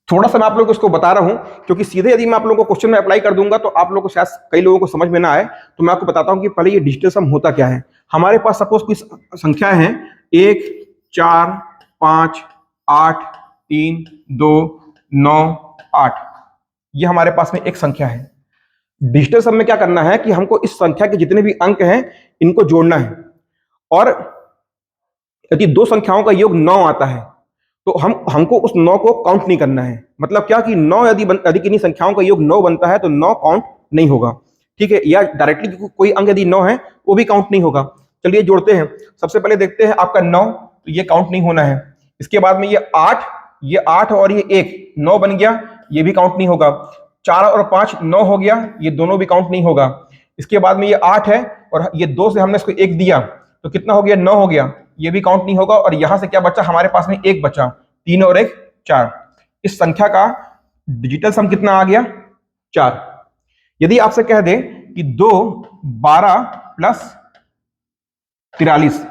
थोड़ा सा मैं आप लोगों को इसको बता रहा हूं, क्योंकि सीधे यदि मैं आप लोगों को क्वेश्चन में अप्लाई कर दूंगा तो आप लोगों को शायद कई लोगों को समझ में ना आए। तो मैं आपको बताता हूं कि पहले ये डिजिटल सम होता क्या है। हमारे पास सपोज कोई संख्या है 1 4 5 8 3 2 9 8, ये हमारे पास में एक संख्या है। डिजिटल सम में क्या करना है कि हमको इस संख्या के जितने भी अंक हैं इनको जोड़ना है, और यदि दो संख्याओं का योग 9 आता है तो हमको उस 9 को काउंट नहीं करना है। मतलब क्या कि 9 यदि किन्हीं संख्याओं का योग 9 बनता है तो 9 काउंट नहीं होगा, ठीक है। या डायरेक्टली कोई अंक यदि 9 है वो भी काउंट नहीं होगा। चलिए जोड़ते हैं। सबसे पहले देखते हैं आपका 9, तो ये काउंट नहीं होना है। इसके बाद में ये 8 और ये 1, 9 बन गया, ये भी काउंट नहीं होगा। 4 और 5 9 हो गया, ये दोनों भी काउंट नहीं होगा। इसके बाद में ये 8 है और ये 2 से हमने इसको 1 दिया तो कितना हो गया, 9 हो गया, ये भी काउंट नहीं होगा। और यहां से क्या बचा हमारे पास में, 1 बचा, 3 और 1 4। इस संख्या का डिजिटल सम कितना आ गया, 4। यदि आपसे कह दे कि 2 12 प्लस 43,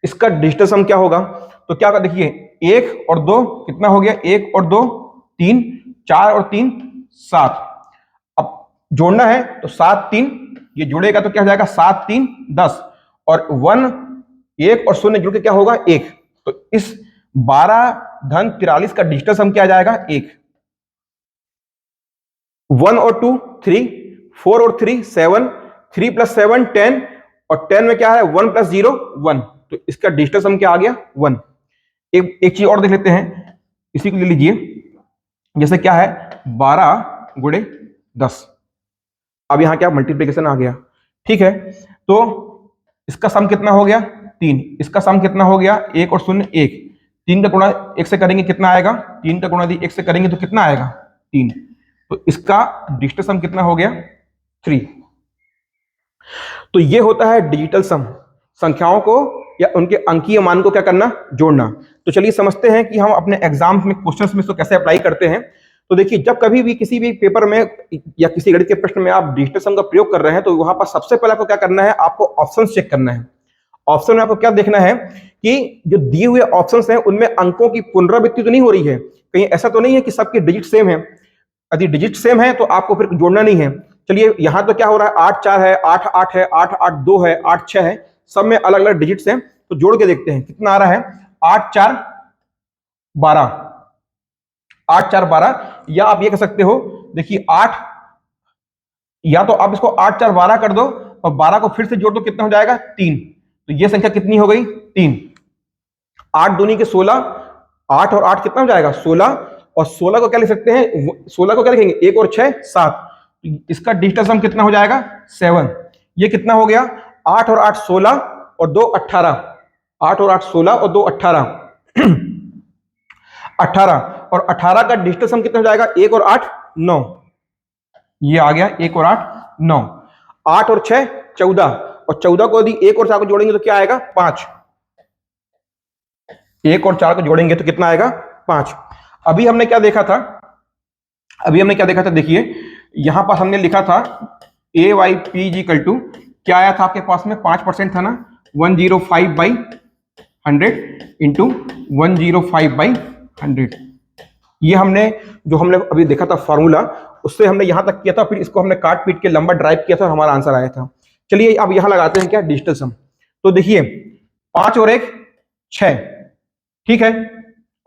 इसका डिजिटल सम क्या होगा, तो क्या होगा, देखिए 1 और 2 कितना हो गया, 1 और 2 3, 4 और 3 7। अब जोड़ना है तो 7 3, ये जुड़ेगा तो क्या हो जाएगा, 7 3 10, और 1 1 और 0 जुड़ के क्या होगा, 1। तो इस 12 धन 43 का डिजिटल सम क्या आ जाएगा, 1। 1 और 2 3, 4 और 3 7, 3 प्लस 7 10, और 10 में क्या है, 1 प्लस 0 1। तो इसका डिजिटल सम क्या आ गया, 1। एक चीज और देख लेते हैं, इसी को ले लीजिए। जैसे क्या है, 12 गुणे 10। अब यहां क्या मल्टीप्लिकेशन आ गया, ठीक है। तो इसका सम कितना हो गया, 3। इसका सम कितना हो गया, 1 और 0 1। 3 का गुणा 1 से करेंगे कितना आएगा, 3 का गुणा यदि 1 से करेंगे तो कितना आएगा, 3। तो इसका डिजिटल सम कितना हो गया, 3। तो ये होता है डिजिटल सम, संख्याओं को या उनके अंकीय मान को क्या करना, जोड़ना। तो चलिए समझते हैं कि हम अपने एग्जाम्स में क्वेश्चंस में इसको कैसे अप्लाई करते हैं। तो देखिए, जब कभी भी किसी भी पेपर में या किसी गणित के प्रश्न में आप डिजिटल सम का प्रयोग कर रहे हैं तो वहां पर सबसे पहले आपको क्या करना है, आपको ऑप्शन चेक करना है। ऑप्शन में आपको क्या देखना है कि जो दिए हुए ऑप्शंस हैं उनमें अंकों की पुनरावृत्ति तो नहीं हो रही है, कहीं ऐसा तो नहीं है कि सबके डिजिट सेम है। यदि डिजिट सेम है तो आपको फिर जोड़ना नहीं है। चलिए यहां तो क्या हो रहा है, 8 4 है, 8 8 है, 8 8 2 है, 8 6 है, सब में अलग अलग डिजिट्स हैं। तो जोड़ के देखते हैं कितना आ रहा है, 8 4 12, 8 4 12। या आप ये कह सकते हो, देखिए 8, या तो आप इसको 8 4 12 कर दो और 12 को फिर से जोड़ दो, कितना हो जाएगा, 3। तो ये संख्या कितनी हो गई, 3। 8 दूनी के 16, 8 और 8 कितना हो जाएगा, 16। और 16 को क्या लिख सकते हैं, 16 को क्या लिखेंगे, 1 और 6 7। इसका डिजिटल सम कितना हो जाएगा, 7। ये कितना हो गया, 8 और 8 16 और 2 18। 8 और 8 16 और 2 18 18। और 18 का डिजिटल सम कितना हो जाएगा, 1 और 8 9। ये आ गया 1 और 8 9। 8 और 6 14, और 14 को यदि 1 और 4 को जोड़ेंगे तो क्या आएगा, 5। 1 और 4 को जोड़ेंगे तो कितना आएगा, 5। अभी हमने क्या देखा था, देखिए यहां पर हमने लिखा था AYP इक्वल टू क्या आया था आपके पास में, 5% था ना, 105/100 इंटू 105/100। ये जो हमने अभी देखा था फॉर्मूला, उससे हमने यहां तक किया था, फिर इसको हमने काट पीट के लंबा ड्राइव किया था और हमारा आंसर आया था। चलिए अब यहां लगाते हैं क्या, डिजिटल सम। तो देखिए 5 और 1 6, ठीक है।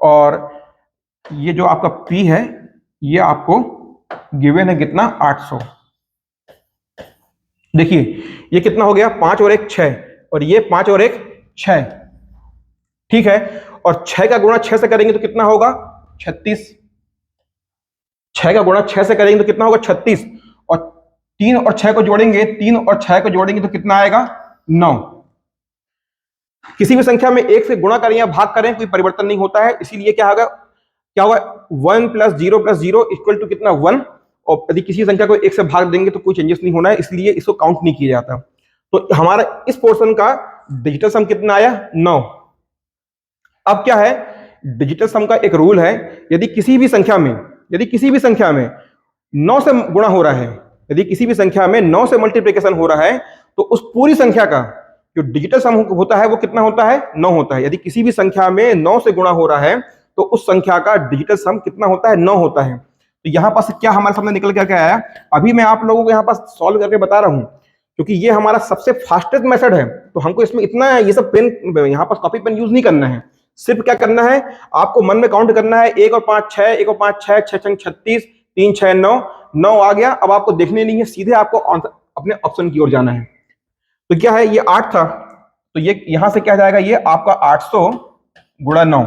और ये जो आपका P है ये आपको गिवन है कितना, 800। देखिए ये कितना हो गया, 5 और 1 6, और ये 5 और 1 6, ठीक है। और 6 का गुणा 6 से करेंगे तो कितना होगा, 36। 6 का गुणा 6 से करेंगे तो कितना होगा, 36। और 3 और 6 को जोड़ेंगे, 3 और 6 को जोड़ेंगे तो कितना आएगा, 9। किसी भी संख्या में 1 से गुणा करें या भाग करें कोई परिवर्तन नहीं होता है, इसीलिए क्या होगा 1 + 0 इक्वल टू कितना, 1। और यदि किसी संख्या को 1 से भाग देंगे तो कोई चेंजेस नहीं होना है, इसलिए इसको काउंट नहीं किया जाता। तो हमारा इस पोर्शन का डिजिटल सम कितना आया, 9। अब क्या है, डिजिटल सम का एक रूल है, यदि किसी भी संख्या में 9 से गुणा हो रहा है, यदि किसी भी संख्या में 9 से मल्टीप्लिकेशन हो रहा है तो उस पूरी संख्या का जो डिजिटल सम होता है वो कितना होता है, 9 होता है। यदि किसी भी संख्या में 9 से गुणा हो रहा है तो उस संख्या का डिजिटल सम कितना होता है, 9 होता है। तो यहाँ पास क्या हमारे सामने निकल करके आया, अभी मैं आप लोगों को यहाँ पास सॉल्व करके बता रहा हूँ क्योंकि ये हमारा सबसे फास्टेस्ट मेथड है। तो हमको इसमें इतना ये सब पेन यहाँ पास कॉपी पेन यूज नहीं करना है, सिर्फ क्या करना है, आपको मन में काउंट करना है 1 और 5 6, 1 और 5 6, 6 छंग 36, 3 6 9, 9 आ गया। अब आपको देखने नहीं है, सीधे आपको अपने ऑप्शन की ओर जाना है। तो क्या है, ये 8 था, तो ये यहां से क्या जाएगा, ये आपका 800 गुणा 9।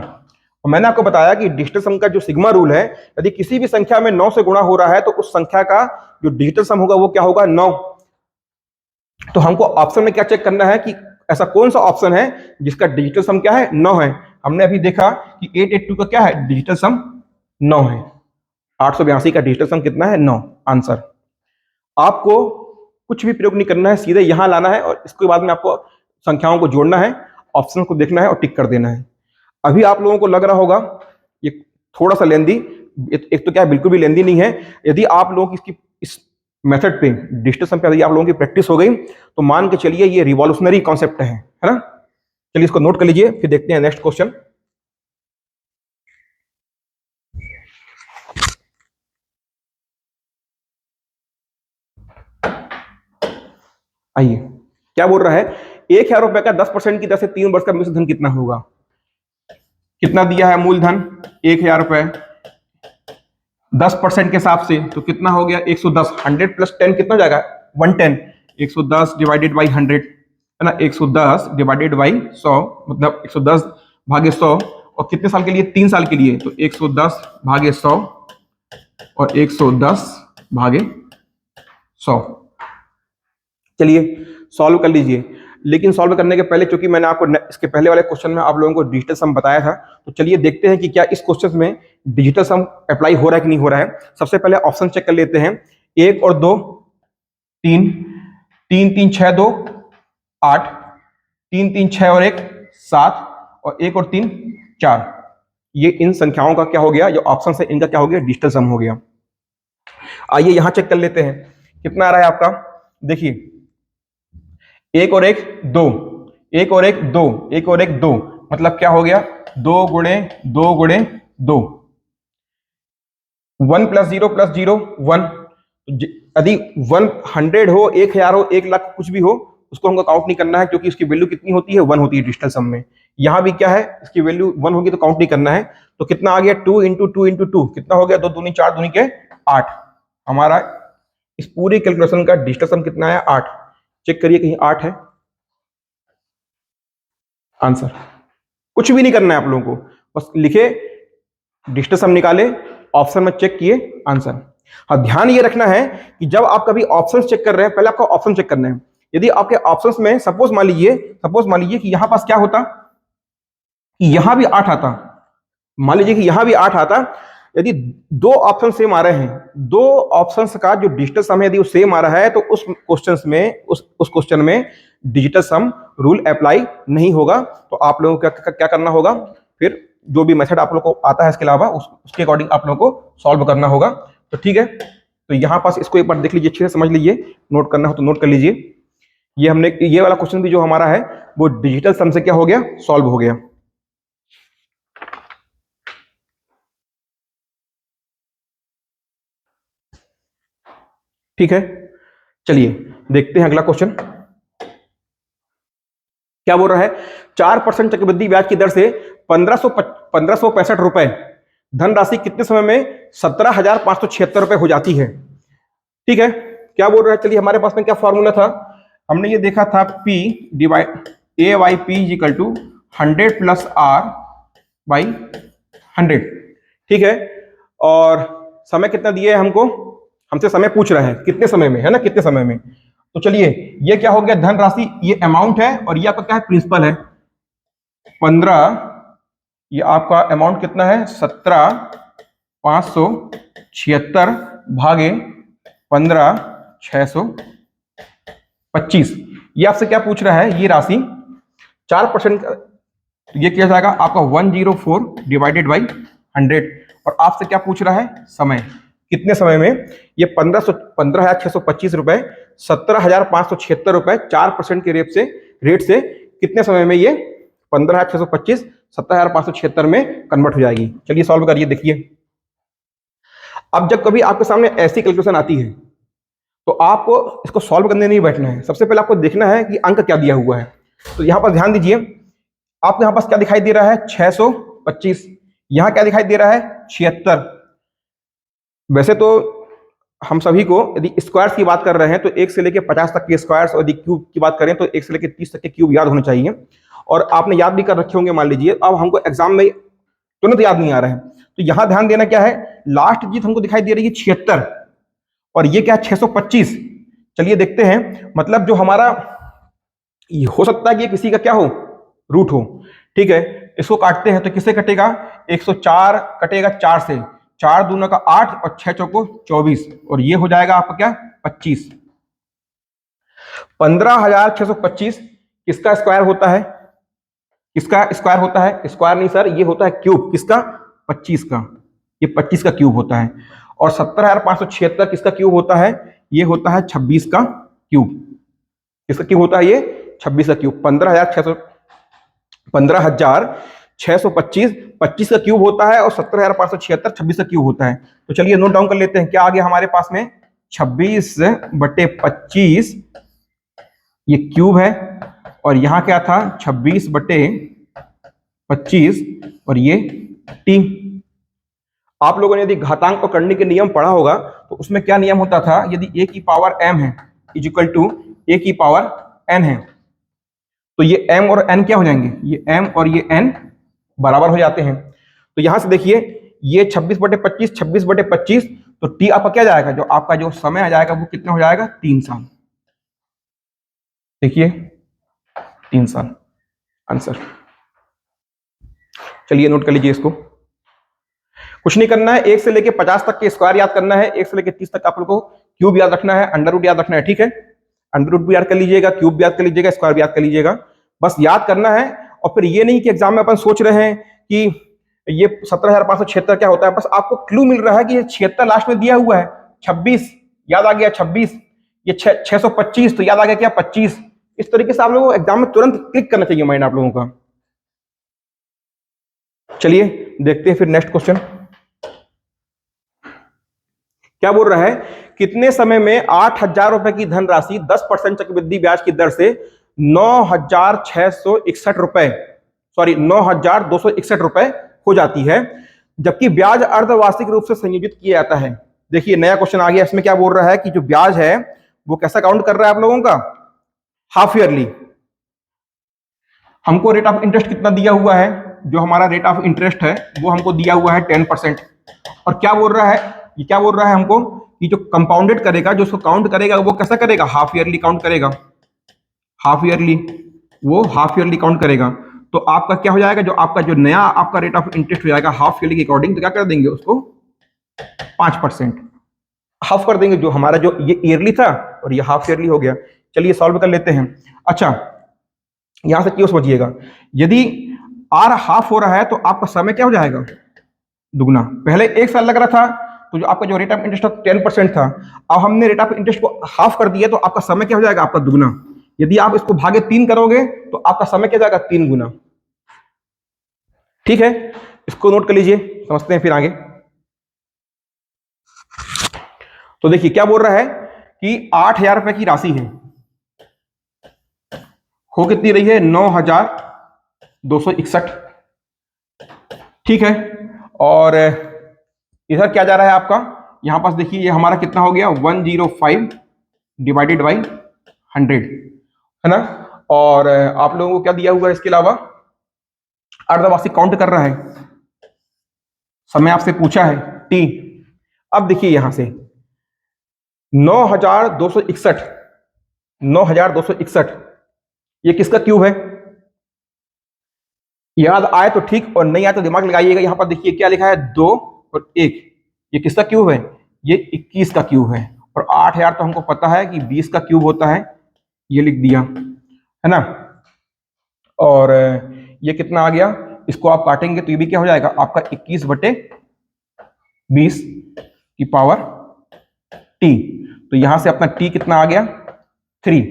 और मैंने आपको बताया कि डिजिटल सम का जो सिग्मा रूल है, यदि किसी भी संख्या में 9 से गुणा हो रहा है तो उस संख्या का जो डिजिटल सम होगा वो क्या होगा, 9। तो हमको ऑप्शन में क्या चेक करना है कि ऐसा कौन सा ऑप्शन है जिसका डिजिटल सम क्या है, 9 है। हमने अभी देखा कि 882 का क्या है, डिजिटल सम 9 है। 882 का डिजिटल सम कितना है, 9। आंसर। आपको कुछ भी प्रयोग नहीं करना है, सीधे यहां लाना है और इसके बाद में आपको संख्याओं को जोड़ना है, ऑप्शन को देखना है और टिक कर देना है। अभी आप लोगों को लग रहा होगा ये थोड़ा सा लेंदी, एक तो क्या बिल्कुल भी लेंदी नहीं है। यदि आप लोगों की इसकी इस मेथड पे, डिजिटल सम पे यदि आप लोगों की प्रैक्टिस हो गई तो मान के चलिए ये रिवॉल्यूशनरी कॉन्सेप्ट है ना। चलिए इसको नोट कर लीजिए, फिर देखते हैं नेक्स्ट क्वेश्चन। आइए, क्या बोल रहा है, 1000 रुपए का 10% की दर से 3 वर्ष का मिश्र धन कितना होगा। कितना दिया है मूलधन, 1000 रुपए, 10% के हिसाब से तो कितना हो गया, 110। 100 प्लस 10 कितना जाएगा, 110। 110 डिवाइडेड बाई 100 है ना, 110 डिवाइडेड बाई 100, मतलब 110 भागे 100। और कितने साल के लिए, 3 साल के लिए, तो 110 भागे 100 और 110 भागे 100। चलिए सॉल्व कर लीजिए। लेकिन सॉल्व करने के पहले, क्योंकि मैंने आपको इसके पहले वाले क्वेश्चन में आप लोगों को डिजिटल सम बताया था, तो चलिए देखते हैं कि क्या इस क्वेश्चन में डिजिटल सम अप्लाई हो रहा है कि नहीं हो रहा है। सबसे पहले ऑप्शन चेक कर लेते हैं। 1 और 2 3, 3 3 6 2 8, 3 3 6 और 1 7, और 1 और 3 4। ये इन संख्याओं का क्या हो गया, जो ऑप्शन है इनका क्या हो गया, डिजिटल सम हो गया। आइए यहां चेक कर लेते हैं कितना आ रहा है आपका। देखिए 1 और 1 2, 1 और 1 2, 1 और 1 2, मतलब क्या हो गया, 2 गुणे 2 गुणे 2। 1 प्लस 0 प्लस 0 1। यदि 100 हो, 1000 हो, 1 लाख कुछ भी हो, उसको हमको काउंट नहीं करना है क्योंकि इसकी वैल्यू कितनी होती है, 1 होती है डिजिटल सम में। यहां भी क्या है, इसकी वैल्यू 1 होगी तो काउंट नहीं करना है। तो कितना आ गया, 2 इंटू 2 इंटू 2 कितना हो गया, 2 दूनी 4 दूनी के 8। हमारा इस पूरी कैलकुलेशन का डिजिटल सम कितना है, 8। चेक करिए कहीं 8 है। आंसर। कुछ भी नहीं करना है आप लोगों को, बस लिखे, डिजिटल सम निकाले, ऑप्शन में चेक किए, आंसर। हाँ, ध्यान ये रखना है कि जब आप कभी ऑप्शन चेक कर रहे हैं, पहले आपका ऑप्शन चेक करना है। यदि आपके ऑप्शंस में सपोज मान लीजिए कि यहां पास क्या होता कि यहां भी 8 आता, मान लीजिए कि यहां भी 8 आता। यदि 2 ऑप्शन सेम आ रहे हैं, 2 ऑप्शंस का जो डिजिटल सम है यदि वो सेम आ रहा है, तो उस क्वेश्चन में डिजिटल सम रूल अप्लाई नहीं होगा। तो आप लोगों को क्या करना होगा, फिर जो भी मेथड आप लोग को आता है इसके अलावा उसके अकॉर्डिंग आप लोगों को सॉल्व करना होगा। तो ठीक है, तो यहां पास इसको एक बार देख लीजिए, अच्छे से समझ लीजिए, नोट करना हो तो नोट कर लीजिए। ये वाला क्वेश्चन भी जो हमारा है वो डिजिटल सम से क्या हो गया, सॉल्व हो गया। ठीक है, चलिए देखते हैं अगला क्वेश्चन क्या बोल रहा है। 4% चक्रवृद्धि ब्याज की दर से 1565 रुपए धनराशि कितने समय में 17,576 रुपए हो जाती है। ठीक है, क्या बोल रहा है, चलिए हमारे पास में क्या फॉर्मूला था, हमने ये देखा था P divide A by P equal to 100 plus R by 100। ठीक है, और समय कितना दिया है हमको, हमसे समय पूछ रहा है कितने समय में, है ना, कितने समय में। तो चलिए ये क्या हो गया, धनराशि, ये अमाउंट है और ये आपका क्या है, प्रिंसिपल है। 15, ये आपका अमाउंट कितना है, 17,576 भागे 15,625। ये आपसे क्या पूछ रहा है, ये राशि 4%, ये क्या जाएगा आपका 104 डिवाइडेड बाई 100। और आपसे क्या पूछ रहा है, समय, कितने समय में ये 15,625 रुपए 17,576 रुपए 4% के रेट से कितने समय में ये 15,625 17,576 में कन्वर्ट हो जाएगी। चलिए सॉल्व करिए, देखिए। अब जब कभी आपके सामने ऐसी कैलकुलेशन आती है तो आपको इसको सॉल्व करने नहीं बैठना है, सबसे पहले आपको देखना है कि अंक क्या दिया हुआ है। तो यहां पर ध्यान दीजिए, आपको यहां पास क्या दिखाई दे रहा है 625, यहां क्या दिखाई दे रहा है 76। वैसे तो हम सभी को यदि स्क्वायर्स की बात कर रहे हैं तो 1 से लेकर 50 तक के स्क्वायर्स, और यदि क्यूब की बात करें तो 1 से लेकर 30 तक के क्यूब याद होने चाहिए, और आपने याद भी कर रखे होंगे मान लीजिए। अब हमको एग्जाम में तुरंत याद नहीं आ रहा है, तो यहां ध्यान देना क्या है, लास्ट डिजिट हमको दिखाई दे रही है 76 और ये क्या है 625। चलिए देखते हैं, मतलब जो हमारा हो सकता है कि किसी का क्या हो, रूट हो। ठीक है, इसको काटते हैं तो किससे कटेगा, 104 कटेगा 4 से, 4 दूना का 8 और 6 चौको 24, और ये हो जाएगा आपका क्या 25। 15,625 किसका स्क्वायर होता है, किसका स्क्वायर होता है, स्क्वायर नहीं सर, ये होता है क्यूब, किसका 25 का, ये 25 का क्यूब होता है। और 17,576 किसका क्यूब होता है, ये होता है 26 का क्यूब। किसका क्यूब होता है, ये 26 का क्यूब। 15,625 25 का क्यूब होता है और 17,576 26 का क्यूब होता है। तो चलिए नोट डाउन कर लेते हैं, क्या आ गया हमारे पास में 26/25 ये क्यूब है, और यहां क्या था 26/25 और ये टी। आप लोगों ने यदि घातांक को करने के नियम पढ़ा होगा तो उसमें क्या नियम होता था, यदि a की पावर m है इज इक्वल टू a की पावर n है, तो ये m और n क्या हो जाएंगे, ये m और ये n बराबर हो जाते हैं। तो यहां से देखिए ये 26/25 26/25, तो t आपका क्या जाएगा, जो आपका जो समय आ जाएगा वो कितना हो जाएगा 3 साल। देखिए 3 साल आंसर। चलिए नोट कर लीजिए इसको, कुछ नहीं करना है, 1 से लेके 50 तक के स्क्वायर याद करना है, 1 से लेके 30 तक आप लोगों को क्यूब याद रखना है, अंडर रूट याद रखना है। ठीक है, अंडर रूट भी याद कर लीजिएगा, क्यूब भी याद कर लीजिएगा, स्क्वायर भी याद कर लीजिएगा, बस याद करना है। और फिर ये नहीं कि एग्जाम में अपन सोच रहे हैं कि ये 17,576 क्या होता है, बस आपको क्लू मिल रहा है कि ये 76 लास्ट में दिया हुआ है, 26 याद आ गया 26, ये 625 तो याद आ गया क्या 25। इस तरीके से आप लोगों को एग्जाम में तुरंत क्लिक करना चाहिए माइंड आप लोगों का। चलिए देखते हैं फिर नेक्स्ट क्वेश्चन क्या बोल रहा है, कितने समय में 8,000 रुपए की धनराशि 10% चक्रवृद्धि ब्याज की दर से 9,661 रुपए, सॉरी 9,261 रुपए हो जाती है, जबकि ब्याज अर्धवार्षिक रूप से संयोजित किया जाता है। देखिए नया क्वेश्चन आ गया, इसमें क्या बोल रहा है कि जो ब्याज है वो कैसा काउंट कर रहा है आप लोगों का, हाफ ईयरली। हमको रेट ऑफ इंटरेस्ट कितना दिया हुआ है, जो हमारा रेट ऑफ इंटरेस्ट है वो हमको दिया हुआ है 10%। और क्या बोल रहा है, ये क्या बोल रहा है हमको कि जो कंपाउंडेड करेगा, जो उसको काउंट करेगा वो कैसा करेगा, हाफ ईयरली काउंट करेगा, हाफ ईयरली, वो हाफ ईयरली काउंट करेगा। तो आपका क्या हो जाएगा, जो आपका जो नया आपका रेट ऑफ इंटरेस्ट हो जाएगा हाफ ईयरली के अकॉर्डिंग, तो क्या कर देंगे उसको 5% हाफ कर देंगे, जो हमारा जो ये ईयरली था और ये हाफ ईयरली हो गया। चलिए सॉल्व कर लेते हैं। अच्छा यहां से क्यों समझिएगा, यदि आर हाफ हो रहा है तो आपका समय क्या हो जाएगा दुगना। पहले 1 साल लग रहा था तो जो आपका जो रेट ऑफ इंटरेस्ट 10% था, अब हमने रेट ऑफ इंटरेस्ट को हाफ कर दिया तो आपका समय क्या हो जाएगा आपका दुगना। यदि आप इसको भागे 3 करोगे तो आपका समय क्या जाएगा 3 गुना। ठीक है, इसको नोट कर लीजिए, समझते हैं फिर आगे। तो देखिए क्या बोल रहा है कि 8,000 रुपए की राशि है, हो कितनी रही है 9,261। ठीक है, और इधर क्या जा रहा है आपका, यहां पास देखिए ये हमारा कितना हो गया 105 डिवाइडेड बाई 100 है ना। और आप लोगों को क्या दिया हुआ है इसके अलावा, अर्धवार्षिक काउंट कर रहा है, समय आपसे पूछा है टी। अब देखिए यहां से 9,261 ये किसका क्यूब है, याद आए तो ठीक और नहीं आए तो दिमाग लगाइएगा। यहां पर देखिए क्या लिखा है 2 और 1, ये किसका क्यूब है, ये 21 का क्यूब है। और 8,000 तो हमको पता है कि 20 का क्यूब होता है, ये लिख दिया है ना। और ये कितना आ गया, इसको आप काटेंगे तो ये भी क्या हो जाएगा आपका 21/20 की पावर टी। तो यहां से अपना टी कितना आ गया 3।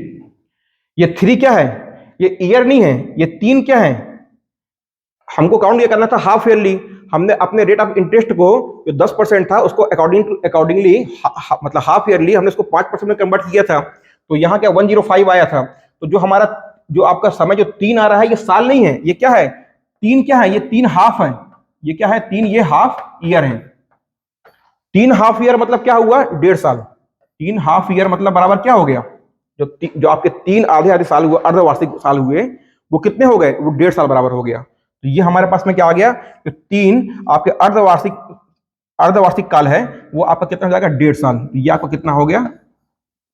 ये 3 क्या है? ये ईयर नहीं है, ये 3 क्या है? हमको काउंट ये करना था हाफ ईयरली। हमने अपने रेट ऑफ इंटरेस्ट को जो 10% था उसको अकॉर्डिंगली मतलब हाफ ईयरली हमने उसको 5% में कन्वर्ट किया था। तो यहाँ क्या 105 आया था। तो जो हमारा जो आपका समय जो 3 आ रहा है ये साल नहीं है, ये क्या है? 3 क्या है? ये 3 हाफ है। ये क्या है? 3 ये हाफ ईयर है। 3 हाफ ईयर मतलब क्या हुआ? 1.5 साल। 3 हाफ ईयर मतलब बराबर क्या हो गया? जो आपके 3 आधे आधे साल हुए, अर्धवार्षिक साल हुए, वो कितने हो गए? वो 1.5 साल बराबर हो गया। तो ये हमारे पास में क्या आ गया? तो 3 आपके अर्धवार्षिक काल है, वो आपका कितना हो जाएगा? 1.5 साल। तो ये आपका कितना हो गया?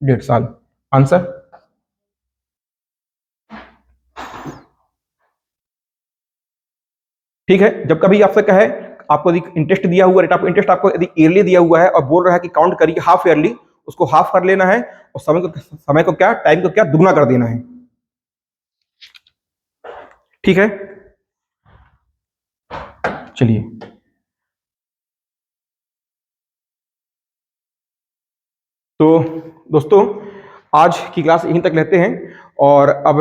1.5 साल। आंसर। ठीक है। जब कभी आपसे कहे आपको इंटरेस्ट दिया हुआ, रेट ऑफ इंटरेस्ट आपको यदि ईयरली दिया हुआ है और बोल रहा है कि काउंट करिए हाफ ईयरली, उसको हाफ कर लेना है और समय को क्या, टाइम को क्या, दुगना कर देना है। ठीक है, चलिए। तो दोस्तों आज की क्लास यहीं तक लेते हैं और अब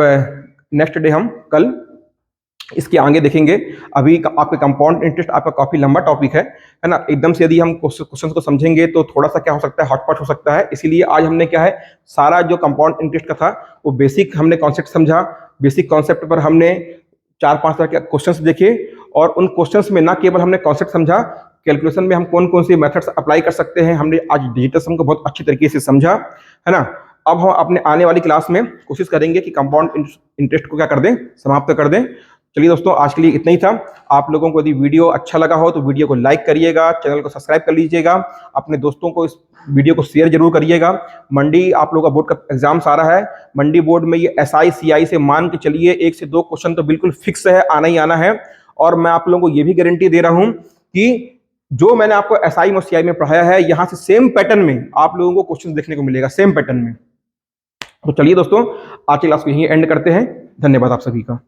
नेक्स्ट डे हम कल इसके आगे देखेंगे। अभी आपके कंपाउंड इंटरेस्ट आपका काफी लंबा टॉपिक है ना। एकदम से यदि हम क्वेश्चन को समझेंगे तो थोड़ा सा क्या हो सकता है, हॉटपॉट हो सकता है। इसीलिए आज हमने क्या है, सारा जो कंपाउंड इंटरेस्ट का था वो बेसिक हमने कॉन्सेप्ट समझा। बेसिक कॉन्सेप्ट पर हमने 4-5 तरह के क्वेश्चंस देखे और उन क्वेश्चंस में ना केवल हमने कॉन्सेप्ट समझा, कैलकुलेशन में हम कौन कौन सी मेथड्स अप्लाई कर सकते हैं हमने आज डिजिटल सम को बहुत अच्छी तरीके से समझा, है ना। अब हम अपने आने वाली क्लास में कोशिश करेंगे कि कंपाउंड इंटरेस्ट को क्या कर दें, समाप्त कर दें। चलिए दोस्तों, आज के लिए इतना ही था। आप लोगों को यदि वीडियो अच्छा लगा हो तो वीडियो को लाइक करिएगा, चैनल को सब्सक्राइब कर लीजिएगा, अपने दोस्तों को इस वीडियो को शेयर जरूर करिएगा। मंडी आप लोगों का बोर्ड का एग्जाम्स आ रहा है। मंडी बोर्ड में ये SI CI से मान के चलिए 1 से 2 क्वेश्चन तो बिल्कुल फिक्स है, आना ही आना है। और मैं आप लोगों को ये भी गारंटी दे रहा हूं कि जो मैंने आपको SI और CI में पढ़ाया है, यहां से सेम पैटर्न में आप लोगों को क्वेश्चन देखने को मिलेगा, सेम पैटर्न में। तो चलिए दोस्तों, आज की क्लास को यहीं एंड करते हैं। धन्यवाद आप सभी का।